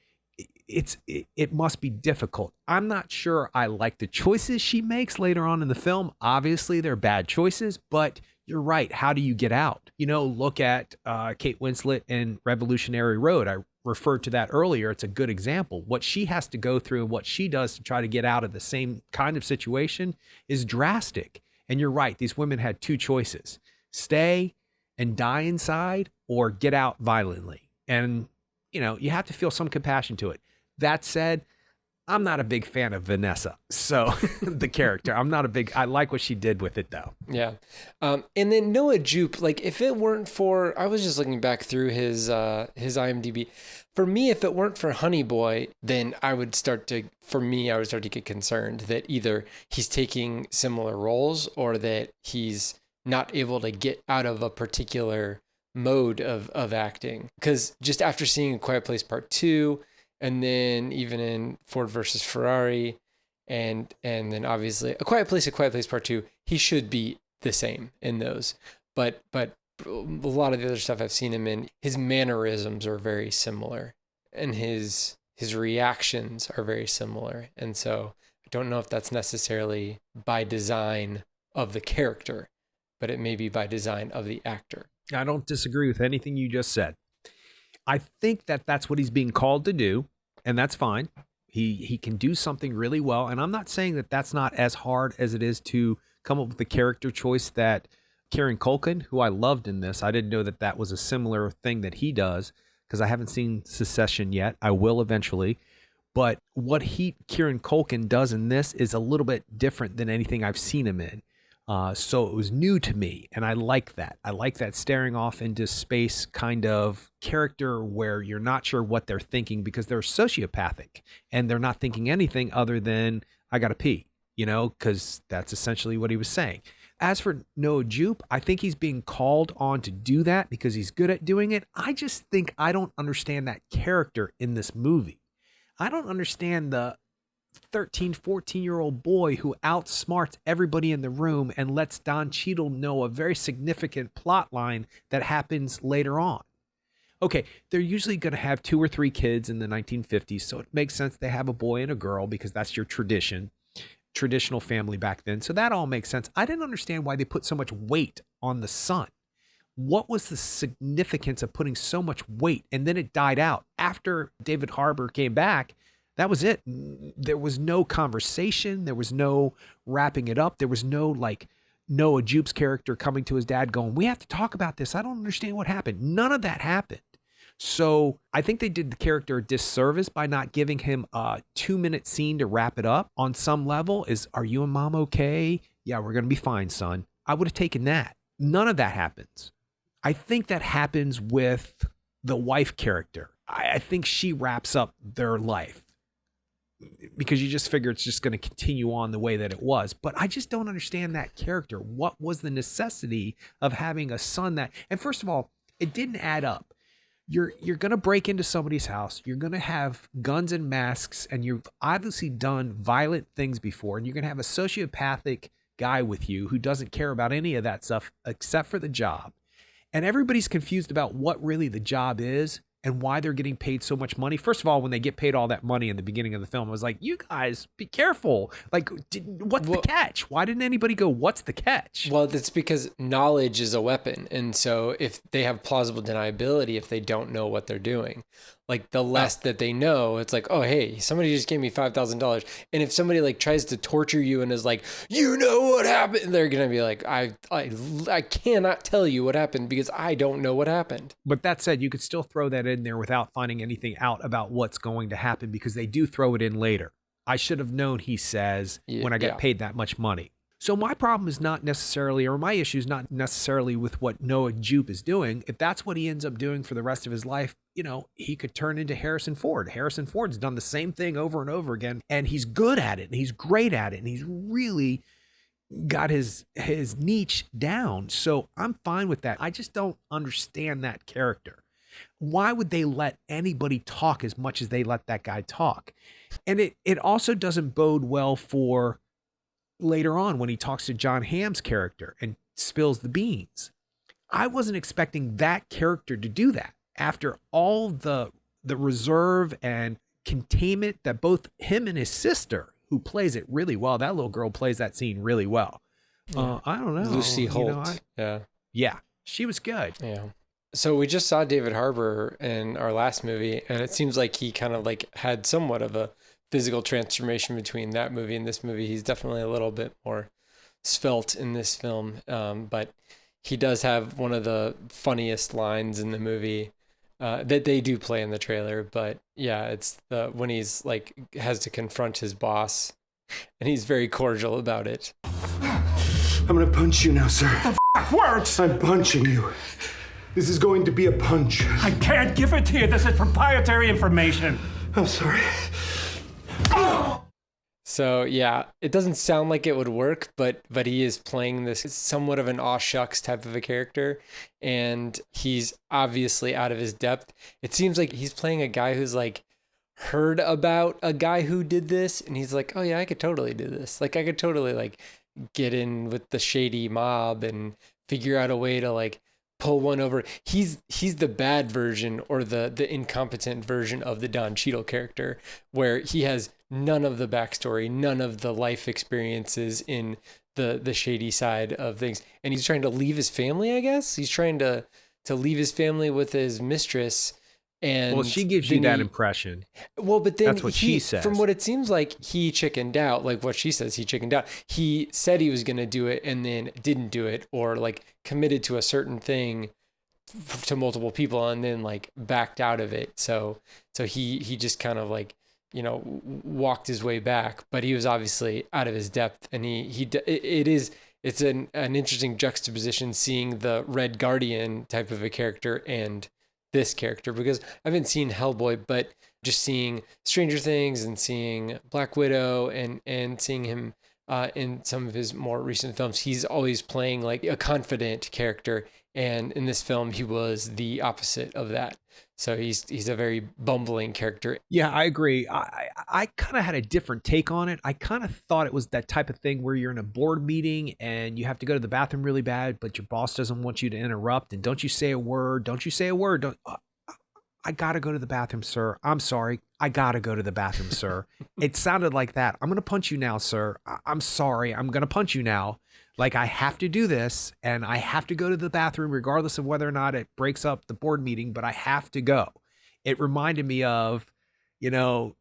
It must be difficult. I'm not sure I like the choices she makes later on in the film. Obviously, they're bad choices, but you're right. How do you get out? Look at Kate Winslet in Revolutionary Road. I referred to that earlier. It's a good example. What she has to go through and what she does to try to get out of the same kind of situation is drastic. And you're right. These women had two choices: stay and die inside or get out violently. And, you have to feel some compassion to it. That said, I'm not a big fan of Vanessa. So the character, I like what she did with it though. Yeah. And then Noah Jupe, like if it weren't for, I was just looking back through his IMDb. For me, if it weren't for Honey Boy, then I would start to get concerned that either he's taking similar roles or that he's not able to get out of a particular mode of acting. Because just after seeing A Quiet Place Part 2, and then even in Ford versus Ferrari, and then obviously A Quiet Place Part 2, he should be the same in those. But a lot of the other stuff I've seen him in, his mannerisms are very similar, and his reactions are very similar. And so I don't know if that's necessarily by design of the character, but it may be by design of the actor. I don't disagree with anything you just said. I think that's what he's being called to do, and that's fine. He can do something really well, and I'm not saying that that's not as hard as it is to come up with the character choice that Kieran Culkin, who I loved in this. I didn't know that was a similar thing that he does because I haven't seen Succession yet. I will eventually. But what Kieran Culkin does in this is a little bit different than anything I've seen him in. So it was new to me, and I like that. I like that staring off into space kind of character where you're not sure what they're thinking because they're sociopathic and they're not thinking anything other than, I gotta pee, because that's essentially what he was saying. As for Noah Jupe, I think he's being called on to do that because he's good at doing it. I just think I don't understand that character in this movie. I don't understand the 13, 14-year-old boy who outsmarts everybody in the room and lets Don Cheadle know a very significant plot line that happens later on. Okay, they're usually going to have 2 or 3 kids in the 1950s, so it makes sense they have a boy and a girl because that's your traditional family back then. So that all makes sense. I didn't understand why they put so much weight on the son. What was the significance of putting so much weight? And then it died out. After David Harbour came back, that was it. There was no conversation. There was no wrapping it up. There was no Noah Jupe's character coming to his dad going, we have to talk about this. I don't understand what happened. None of that happened. So I think they did the character a disservice by not giving him a 2-minute scene to wrap it up on some level. Are you and mom okay? Yeah, we're going to be fine, son. I would have taken that. None of that happens. I think that happens with the wife character. I think she wraps up their life because you just figure it's just going to continue on the way that it was. But I just don't understand that character. What was the necessity of having a son that, and first of all, It didn't add up. You're going to break into somebody's house. You're going to have guns and masks, and you've obviously done violent things before, and you're going to have a sociopathic guy with you who doesn't care about any of that stuff except for the job. And everybody's confused about what really the job is and why they're getting paid so much money. First of all, when they get paid all that money in the beginning of the film, I was like, you guys, be careful. Like, what's the catch? Why didn't anybody go, what's the catch? Well, that's because knowledge is a weapon. And so if they have plausible deniability, if they don't know what they're doing, like the less that they know, it's like, oh, hey, somebody just gave me $5,000. And if somebody like tries to torture you and is like, you know what happened, they're going to be like, I cannot tell you what happened because I don't know what happened. But that said, you could still throw that in there without finding anything out about what's going to happen, because they do throw it in later. I should have known, he says, when I got paid that much money. So my problem is not necessarily, or my issue is not necessarily with what Noah Jupe is doing. If that's what he ends up doing for the rest of his life, you know, he could turn into Harrison Ford. Harrison Ford's done the same thing over and over again, and he's good at it, and he's great at it, and he's really got his niche down. So I'm fine with that. I just don't understand that character. Why would they let anybody talk as much as they let that guy talk? And it also doesn't bode well for later on when he talks to John Hamm's character and spills the beans. I wasn't expecting that character to do that after all the reserve and containment that both him and his sister, who plays it really well, that little girl plays that scene really well. I don't know. Lucy Holt. Yeah, she was good. Yeah. So we just saw David Harbour in our last movie, and it seems like he kind of like had somewhat of a physical transformation between that movie and this movie. He's definitely a little bit more svelte in this film, but he does have one of the funniest lines in the movie that they do play in the trailer. But yeah, it's when he's like has to confront his boss, and he's very cordial about it. I'm gonna punch you now, sir. The works! I'm punching you. This is going to be a punch. I can't give it to you. This is proprietary information. I'm sorry. So yeah, it doesn't sound like it would work, but he is playing this somewhat of an aw shucks type of a character, and he's obviously out of his depth. It seems like he's playing a guy who's like heard about a guy who did this, and he's like, oh yeah, I could totally do this. Like I could totally like get in with the shady mob and figure out a way to like pull one over. He's the bad version, or the incompetent version of the Don Cheadle character, where he has none of the backstory, none of the life experiences in the shady side of things. And he's trying to leave his family, I guess. He's trying to leave his family with his mistress. And well, she gives you that impression. Well, but then that's what she says. From what it seems like, he chickened out. Like what she says, he chickened out. He said he was going to do it and then didn't do it, or like committed to a certain thing to multiple people and then like backed out of it. So he just kind of like, you know, walked his way back, but he was obviously out of his depth. And it's an interesting juxtaposition seeing the Red Guardian type of a character and this character, because I haven't seen Hellboy, but just seeing Stranger Things and seeing Black Widow and seeing him in some of his more recent films, he's always playing like a confident character. And in this film, he was the opposite of that. So he's a very bumbling character. Yeah, I agree. I kind of had a different take on it. I kind of thought it was that type of thing where you're in a board meeting and you have to go to the bathroom really bad, but your boss doesn't want you to interrupt. And don't you say a word. Don't you say a word. I got to go to the bathroom, sir. I'm sorry. I got to go to the bathroom, sir. It sounded like that. I'm going to punch you now, sir. I'm sorry. I'm going to punch you now. Like, I have to do this, and I have to go to the bathroom regardless of whether or not it breaks up the board meeting, but I have to go. It reminded me of, you know,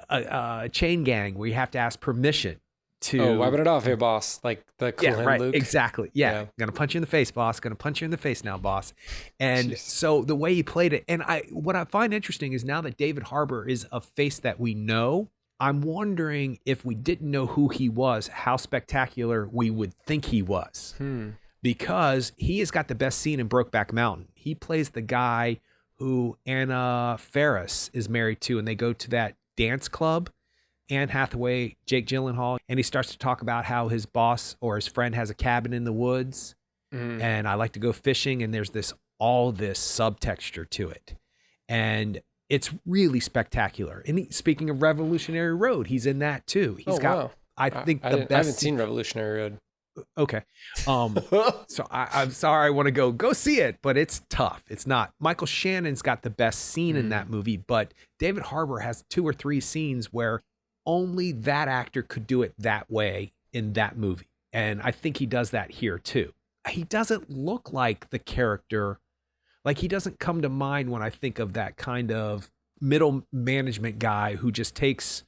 a chain gang where you have to ask permission to... wipe it off here, boss. Like the cool hand right, Luke. Exactly. Yeah. Gonna punch you in the face, boss. Gonna punch you in the face now, boss. And so the way he played it, and what I find interesting is now that David Harbour is a face that we know, I'm wondering if we didn't know who he was, how spectacular we would think he was. Because he has got the best scene in Brokeback Mountain. He plays the guy who Anna Faris is married to, and they go to that dance club. Anne Hathaway, Jake Gyllenhaal, and he starts to talk about how his boss or his friend has a cabin in the woods, and I like to go fishing, and there's this all this subtexture to it. And it's really spectacular. And speaking of Revolutionary Road, he's in that too. He's got, wow. I think I haven't seen Revolutionary Road. Okay. So I'm sorry, I want to go see it, but it's tough. It's not. Michael Shannon's got the best scene in that movie, but David Harbour has 2 or 3 scenes where only that actor could do it that way in that movie. And I think he does that here too. He doesn't look like the character. Like, he doesn't come to mind when I think of that kind of middle management guy who just takes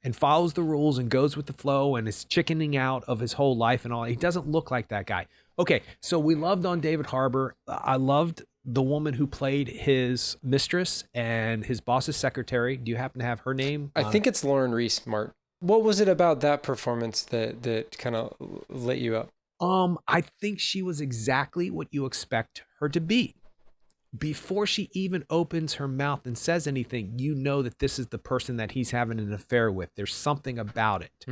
and follows the rules and goes with the flow and is chickening out of his whole life and all. He doesn't look like that guy. Okay, so we loved on David Harbour. I loved the woman who played his mistress and his boss's secretary. Do you happen to have her name? I think it's Lauren Reese Mart. What was it about that performance that kind of lit you up? I think she was exactly what you expect her to be. Before she even opens her mouth and says anything, you know that this is the person that he's having an affair with. There's something about it.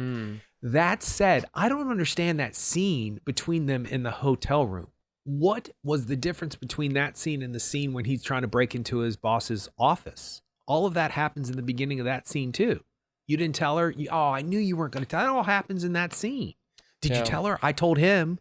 That said, I don't understand that scene between them in the hotel room. What was the difference between that scene and the scene when he's trying to break into his boss's office? All of that happens in the beginning of that scene too. You didn't tell her? Oh, I knew you weren't going to tell her. It all happens in that scene. Did you tell her? I told him.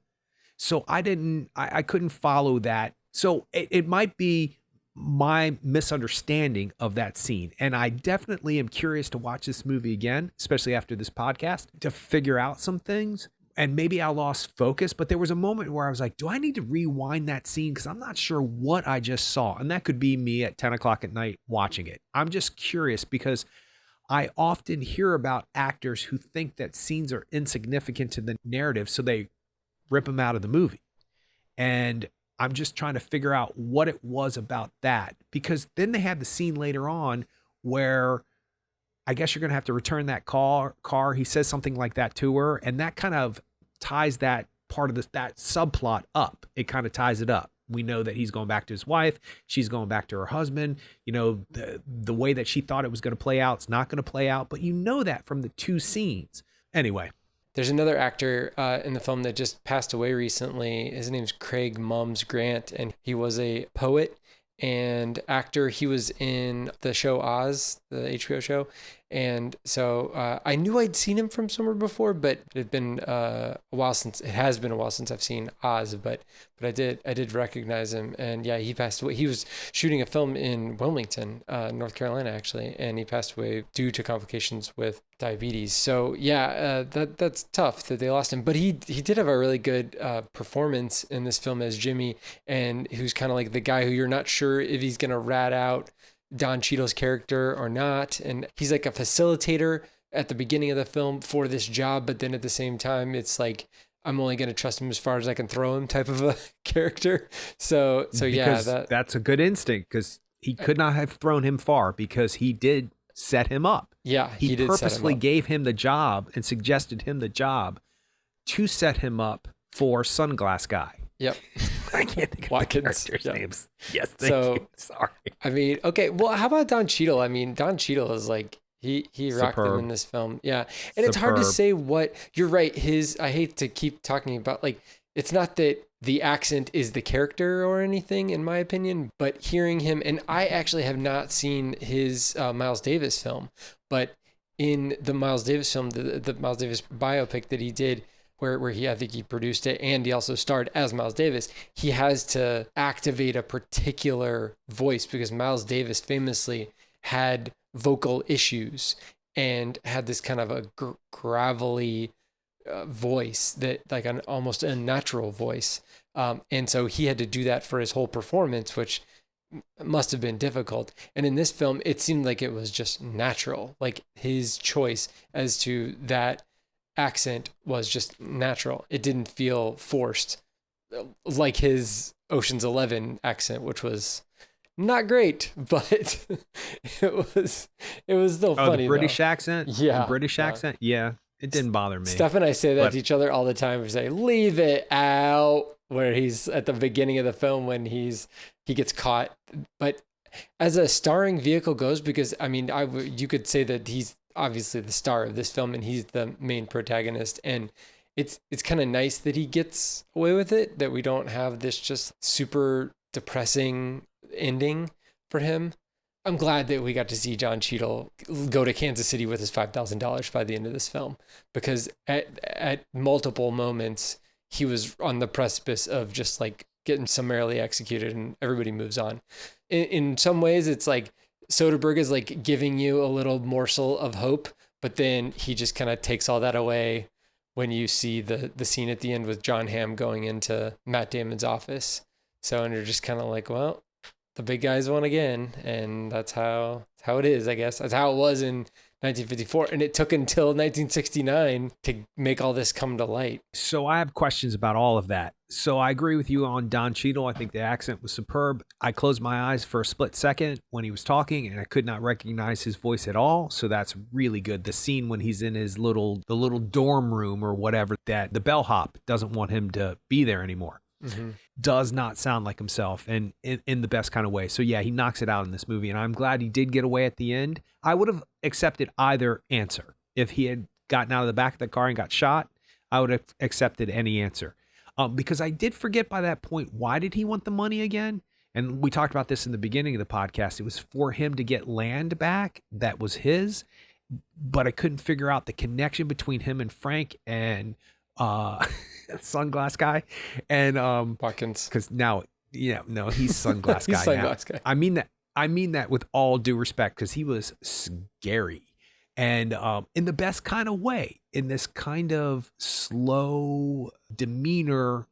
So I couldn't follow that. So it might be my misunderstanding of that scene. And I definitely am curious to watch this movie again, especially after this podcast, to figure out some things. And maybe I lost focus, but there was a moment where I was like, do I need to rewind that scene? Because I'm not sure what I just saw. And that could be me at 10 o'clock at night watching it. I'm just curious because I often hear about actors who think that scenes are insignificant to the narrative, so they rip them out of the movie. And I'm just trying to figure out what it was about that, because then they had the scene later on where I guess you're going to have to return that car. He says something like that to her, and that kind of ties that part of that subplot up. It kind of ties it up. We know that he's going back to his wife. She's going back to her husband. You know, the way that she thought it was going to play out, it's not going to play out, but you know that from the 2 scenes. Anyway. There's another actor in the film that just passed away recently. His name's Craig Mums Grant, and he was a poet and actor. He was in the show Oz, the HBO show. And so I knew I'd seen him from somewhere before, but it has been a while since I've seen Oz, but I did recognize him. And yeah, he passed away. He was shooting a film in Wilmington, North Carolina, actually, and he passed away due to complications with diabetes. So yeah, that's tough that they lost him. But he did have a really good performance in this film as Jimmy, and who's kind of like the guy who you're not sure if he's gonna rat out Don Cheadle's character or not. And he's like a facilitator at the beginning of the film for this job, but then at the same time, it's like, I'm only going to trust him as far as I can throw him type of a character. So yeah, that's a good instinct, because he could not have thrown him far, because he did set him up. Yeah, he did purposely gave him the job and suggested him the job to set him up for Sunglass Guy. Yep. I can't think of Watkins. the characters' names. Yes, thank you. Sorry. I mean, okay. Well, how about Don Cheadle? I mean, Don Cheadle is like, he rocked him in this film. Yeah. And it's hard to say what, you're right. I hate to keep talking about, like, it's not that the accent is the character or anything, in my opinion, but hearing him, and I actually have not seen his Miles Davis film, but in the Miles Davis film, the Miles Davis biopic that he did, where I think he produced it, and he also starred as Miles Davis, he has to activate a particular voice, because Miles Davis famously had vocal issues and had this kind of a gravelly voice, that like an almost unnatural voice. And so he had to do that for his whole performance, which must have been difficult. And in this film, it seemed like it was just natural. Like his choice as to that accent was just natural. It didn't feel forced like his Ocean's 11 accent, which was not great, but it was still funny. The British though. accent? Yeah. The British accent? Yeah. It didn't bother me. Steph and I say that to each other all the time. We say, leave it out, where he's at the beginning of the film when he gets caught. But as a starring vehicle goes, because I mean, you could say that he's obviously the star of this film and he's the main protagonist, and it's kind of nice that he gets away with it, that we don't have this just super depressing ending for him. I'm glad that we got to see John Cheadle go to Kansas City with his $5,000 by the end of this film, because at multiple moments he was on the precipice of just like getting summarily executed, and everybody moves on. In some ways, it's like Soderbergh is like giving you a little morsel of hope, but then he just kind of takes all that away when you see the scene at the end with John Hamm going into Matt Damon's office. So, and you're just kind of like, well, the big guys won again, and that's how it is, I guess. That's how it was in 1954, and it took until 1969 to make all this come to light. So I have questions about all of that. So I agree with you on Don Cheadle. I think the accent was superb. I closed my eyes for a split second when he was talking, and I could not recognize his voice at all. So that's really good. The scene when he's in his the little dorm room or whatever, that the bellhop doesn't want him to be there anymore. Mm-hmm. Does not sound like himself, and in the best kind of way. So yeah, he knocks it out in this movie, and I'm glad he did get away at the end. I would have accepted either answer. If he had gotten out of the back of the car and got shot, I would have accepted any answer. Because I did forget by that point, why did he want the money again? And we talked about this in the beginning of the podcast. It was for him to get land back that was his, but I couldn't figure out the connection between him and Frank and sunglass guy and Watkins, because now no, he's sunglass guy. He's sunglass guy. I mean that with all due respect, because he was scary, and in the best kind of way, in this kind of slow demeanor,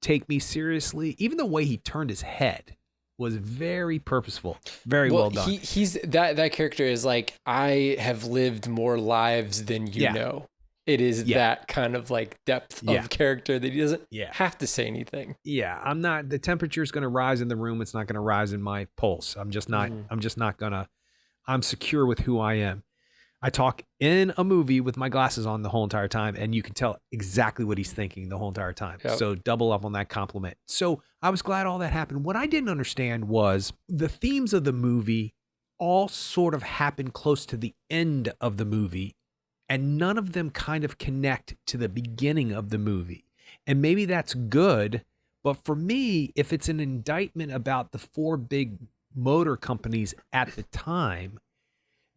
take me seriously. Even the way he turned his head was very purposeful, very well done. He's that character is like, I have lived more lives than you know. It is that kind of like depth of character that he doesn't have to say anything. Yeah, I'm not. The temperature's going to rise in the room. It's not going to rise in my pulse. I'm just not. I'm just not gonna. I'm secure with who I am. I talk in a movie with my glasses on the whole entire time, and you can tell exactly what he's thinking the whole entire time. Yep. So double up on that compliment. So I was glad all that happened. What I didn't understand was the themes of the movie all sort of happen close to the end of the movie, and none of them kind of connect to the beginning of the movie. And maybe that's good, but for me, if it's an indictment about the four big motor companies at the time,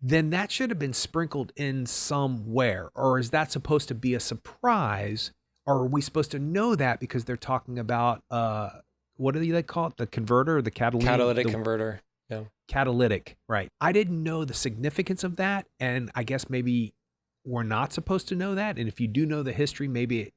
then that should have been sprinkled in somewhere. Or is that supposed to be a surprise? Or are we supposed to know that because they're talking about, what do they call it? The converter or the catalytic converter. Yeah. Catalytic, right. I didn't know the significance of that. And I guess maybe we're not supposed to know that. And if you do know the history, maybe it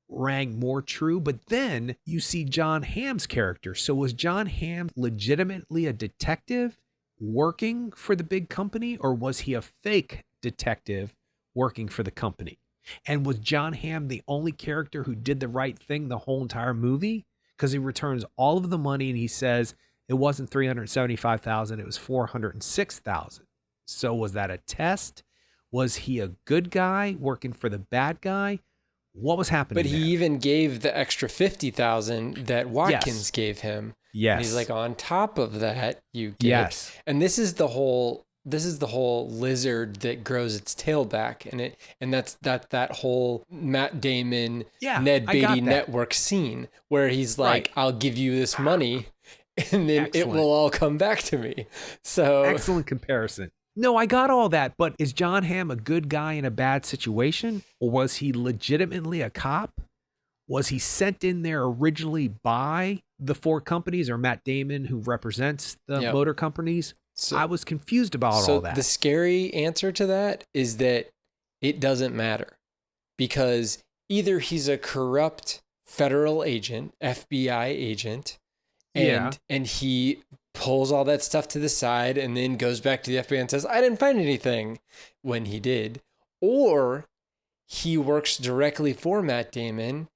rang more true. But then you see John Hamm's character. So was John Hamm legitimately a detective working for the big company, or was he a fake detective working for the company? And was John Hamm the only character who did the right thing the whole entire movie? Because he returns all of the money and he says it wasn't $375,000, it was $406,000. So was that a test? Was he a good guy working for the bad guy? What was happening? But he even gave the extra $50,000 that Watkins gave him. Yes. And he's like, on top of that, you get. And this is the whole lizard that grows its tail back, and that's that whole Matt Damon, Ned Beatty network scene where he's like, I'll give you this money and then it will all come back to me. So excellent comparison. No, I got all that, but is John Hamm a good guy in a bad situation? Or was he legitimately a cop? Was he sent in there originally by the four companies, or Matt Damon, who represents the motor companies? So I was confused about all that. The scary answer to that is that it doesn't matter, because either he's a corrupt federal agent, FBI agent, and he pulls all that stuff to the side and then goes back to the FBI and says, I didn't find anything, when he did. Or he works directly for Matt Damon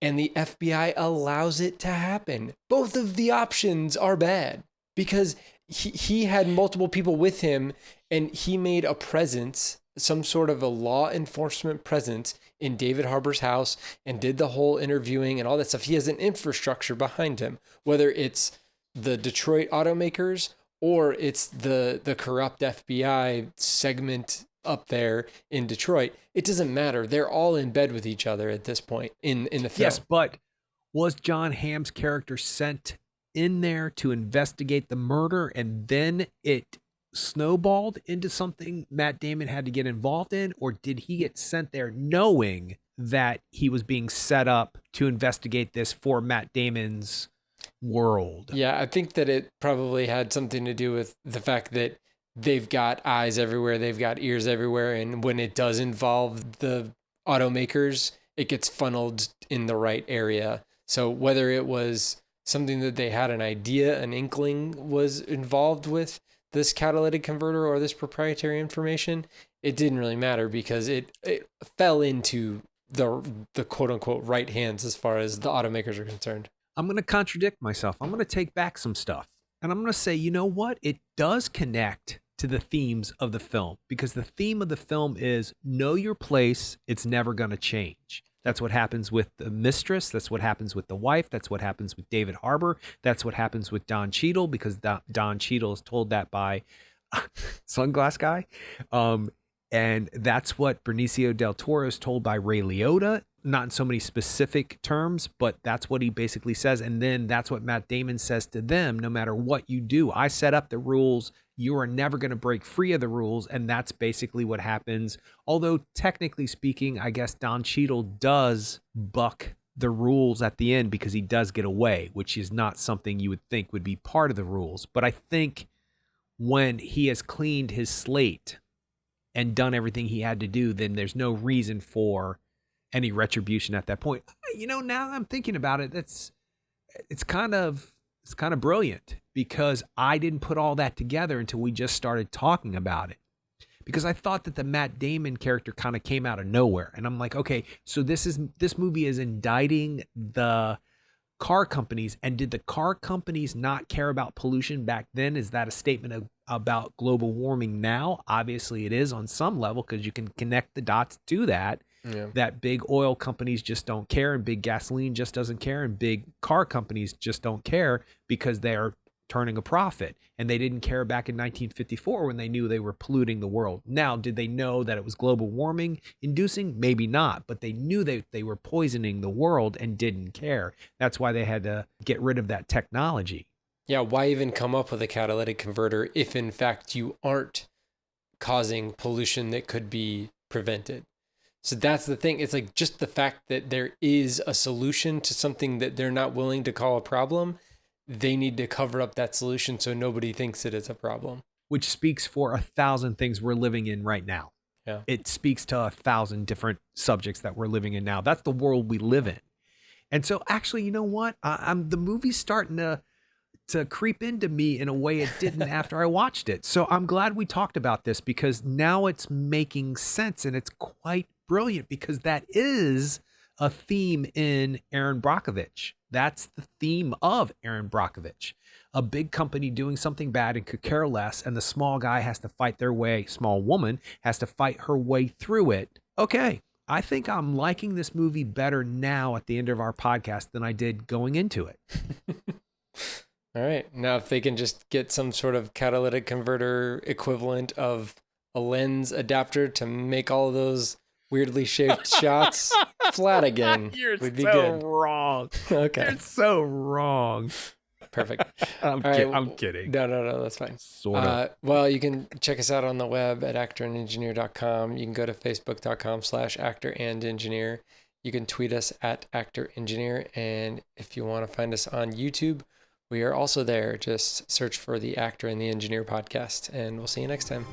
and the FBI allows it to happen. Both of the options are bad, because he had multiple people with him and he made a presence, some sort of a law enforcement presence in David Harbour's house, and did the whole interviewing and all that stuff. He has an infrastructure behind him, whether it's the Detroit automakers or it's the corrupt FBI segment up there in Detroit. It doesn't matter. They're all in bed with each other at this point in the film. Yes, but was John Hamm's character sent in there to investigate the murder and then it snowballed into something Matt Damon had to get involved in? Or did he get sent there knowing that he was being set up to investigate this for Matt Damon's world? Yeah, I think that it probably had something to do with the fact that they've got eyes everywhere, they've got ears everywhere, and when it does involve the automakers, it gets funneled in the right area. So whether it was something that they had an idea, an inkling was involved with this catalytic converter or this proprietary information, it didn't really matter because it fell into the quote unquote right hands as far as the automakers are concerned. I'm going to contradict myself. I'm going to take back some stuff. And I'm going to say, you know what? It does connect to the themes of the film, because the theme of the film is know your place. It's never going to change. That's what happens with the mistress. That's what happens with the wife. That's what happens with David Harbour. That's what happens with Don Cheadle, because Don Cheadle is told that by Sunglass Guy. And that's what Benicio del Toro is told by Ray Liotta, not in so many specific terms, but that's what he basically says. And then that's what Matt Damon says to them: no matter what you do, I set up the rules. You are never going to break free of the rules. And that's basically what happens. Although technically speaking, I guess Don Cheadle does buck the rules at the end because he does get away, which is not something you would think would be part of the rules. But I think when he has cleaned his slate and done everything he had to do, then there's no reason for any retribution at that point. You know, now I'm thinking about it, it's kind of brilliant, because I didn't put all that together until we just started talking about it. Because I thought that the Matt Damon character kind of came out of nowhere. And I'm like, okay, so this movie is indicting the car companies. And did the car companies not care about pollution back then? Is that a statement about global warming now? Obviously it is on some level, because you can connect the dots to that. Yeah. That big oil companies just don't care, and big gasoline just doesn't care, and big car companies just don't care because they are turning a profit. And they didn't care back in 1954 when they knew they were polluting the world. Now, did they know that it was global warming inducing? Maybe not, but they knew they were poisoning the world and didn't care. That's why they had to get rid of that technology. Yeah, why even come up with a catalytic converter if in fact you aren't causing pollution that could be prevented? So that's the thing. It's like just the fact that there is a solution to something that they're not willing to call a problem, they need to cover up that solution so nobody thinks it is a problem. Which speaks for 1,000 things we're living in right now. Yeah. It speaks to 1,000 different subjects that we're living in now. That's the world we live in. And so actually, you know what? The movie's starting to creep into me in a way it didn't after I watched it. So I'm glad we talked about this, because now it's making sense, and it's quite brilliant, because that is a theme in Aaron Brockovich. That's the theme of Aaron Brockovich. A big company doing something bad and could care less, and the small guy has to fight their way, small woman has to fight her way through it. Okay, I think I'm liking this movie better now at the end of our podcast than I did going into it. All right. Now, if they can just get some sort of catalytic converter equivalent of a lens adapter to make all of those weirdly shaped shots flat again, we'd be good. Wrong. Okay. You're so wrong. Perfect. I'm kidding. No, that's fine. Sort of. Well, you can check us out on the web at actorandengineer.com. You can go to facebook.com/actorandengineer. You can tweet us at actorengineer. And if you want to find us on YouTube, we are also there. Just search for the Actor and the Engineer podcast, and we'll see you next time.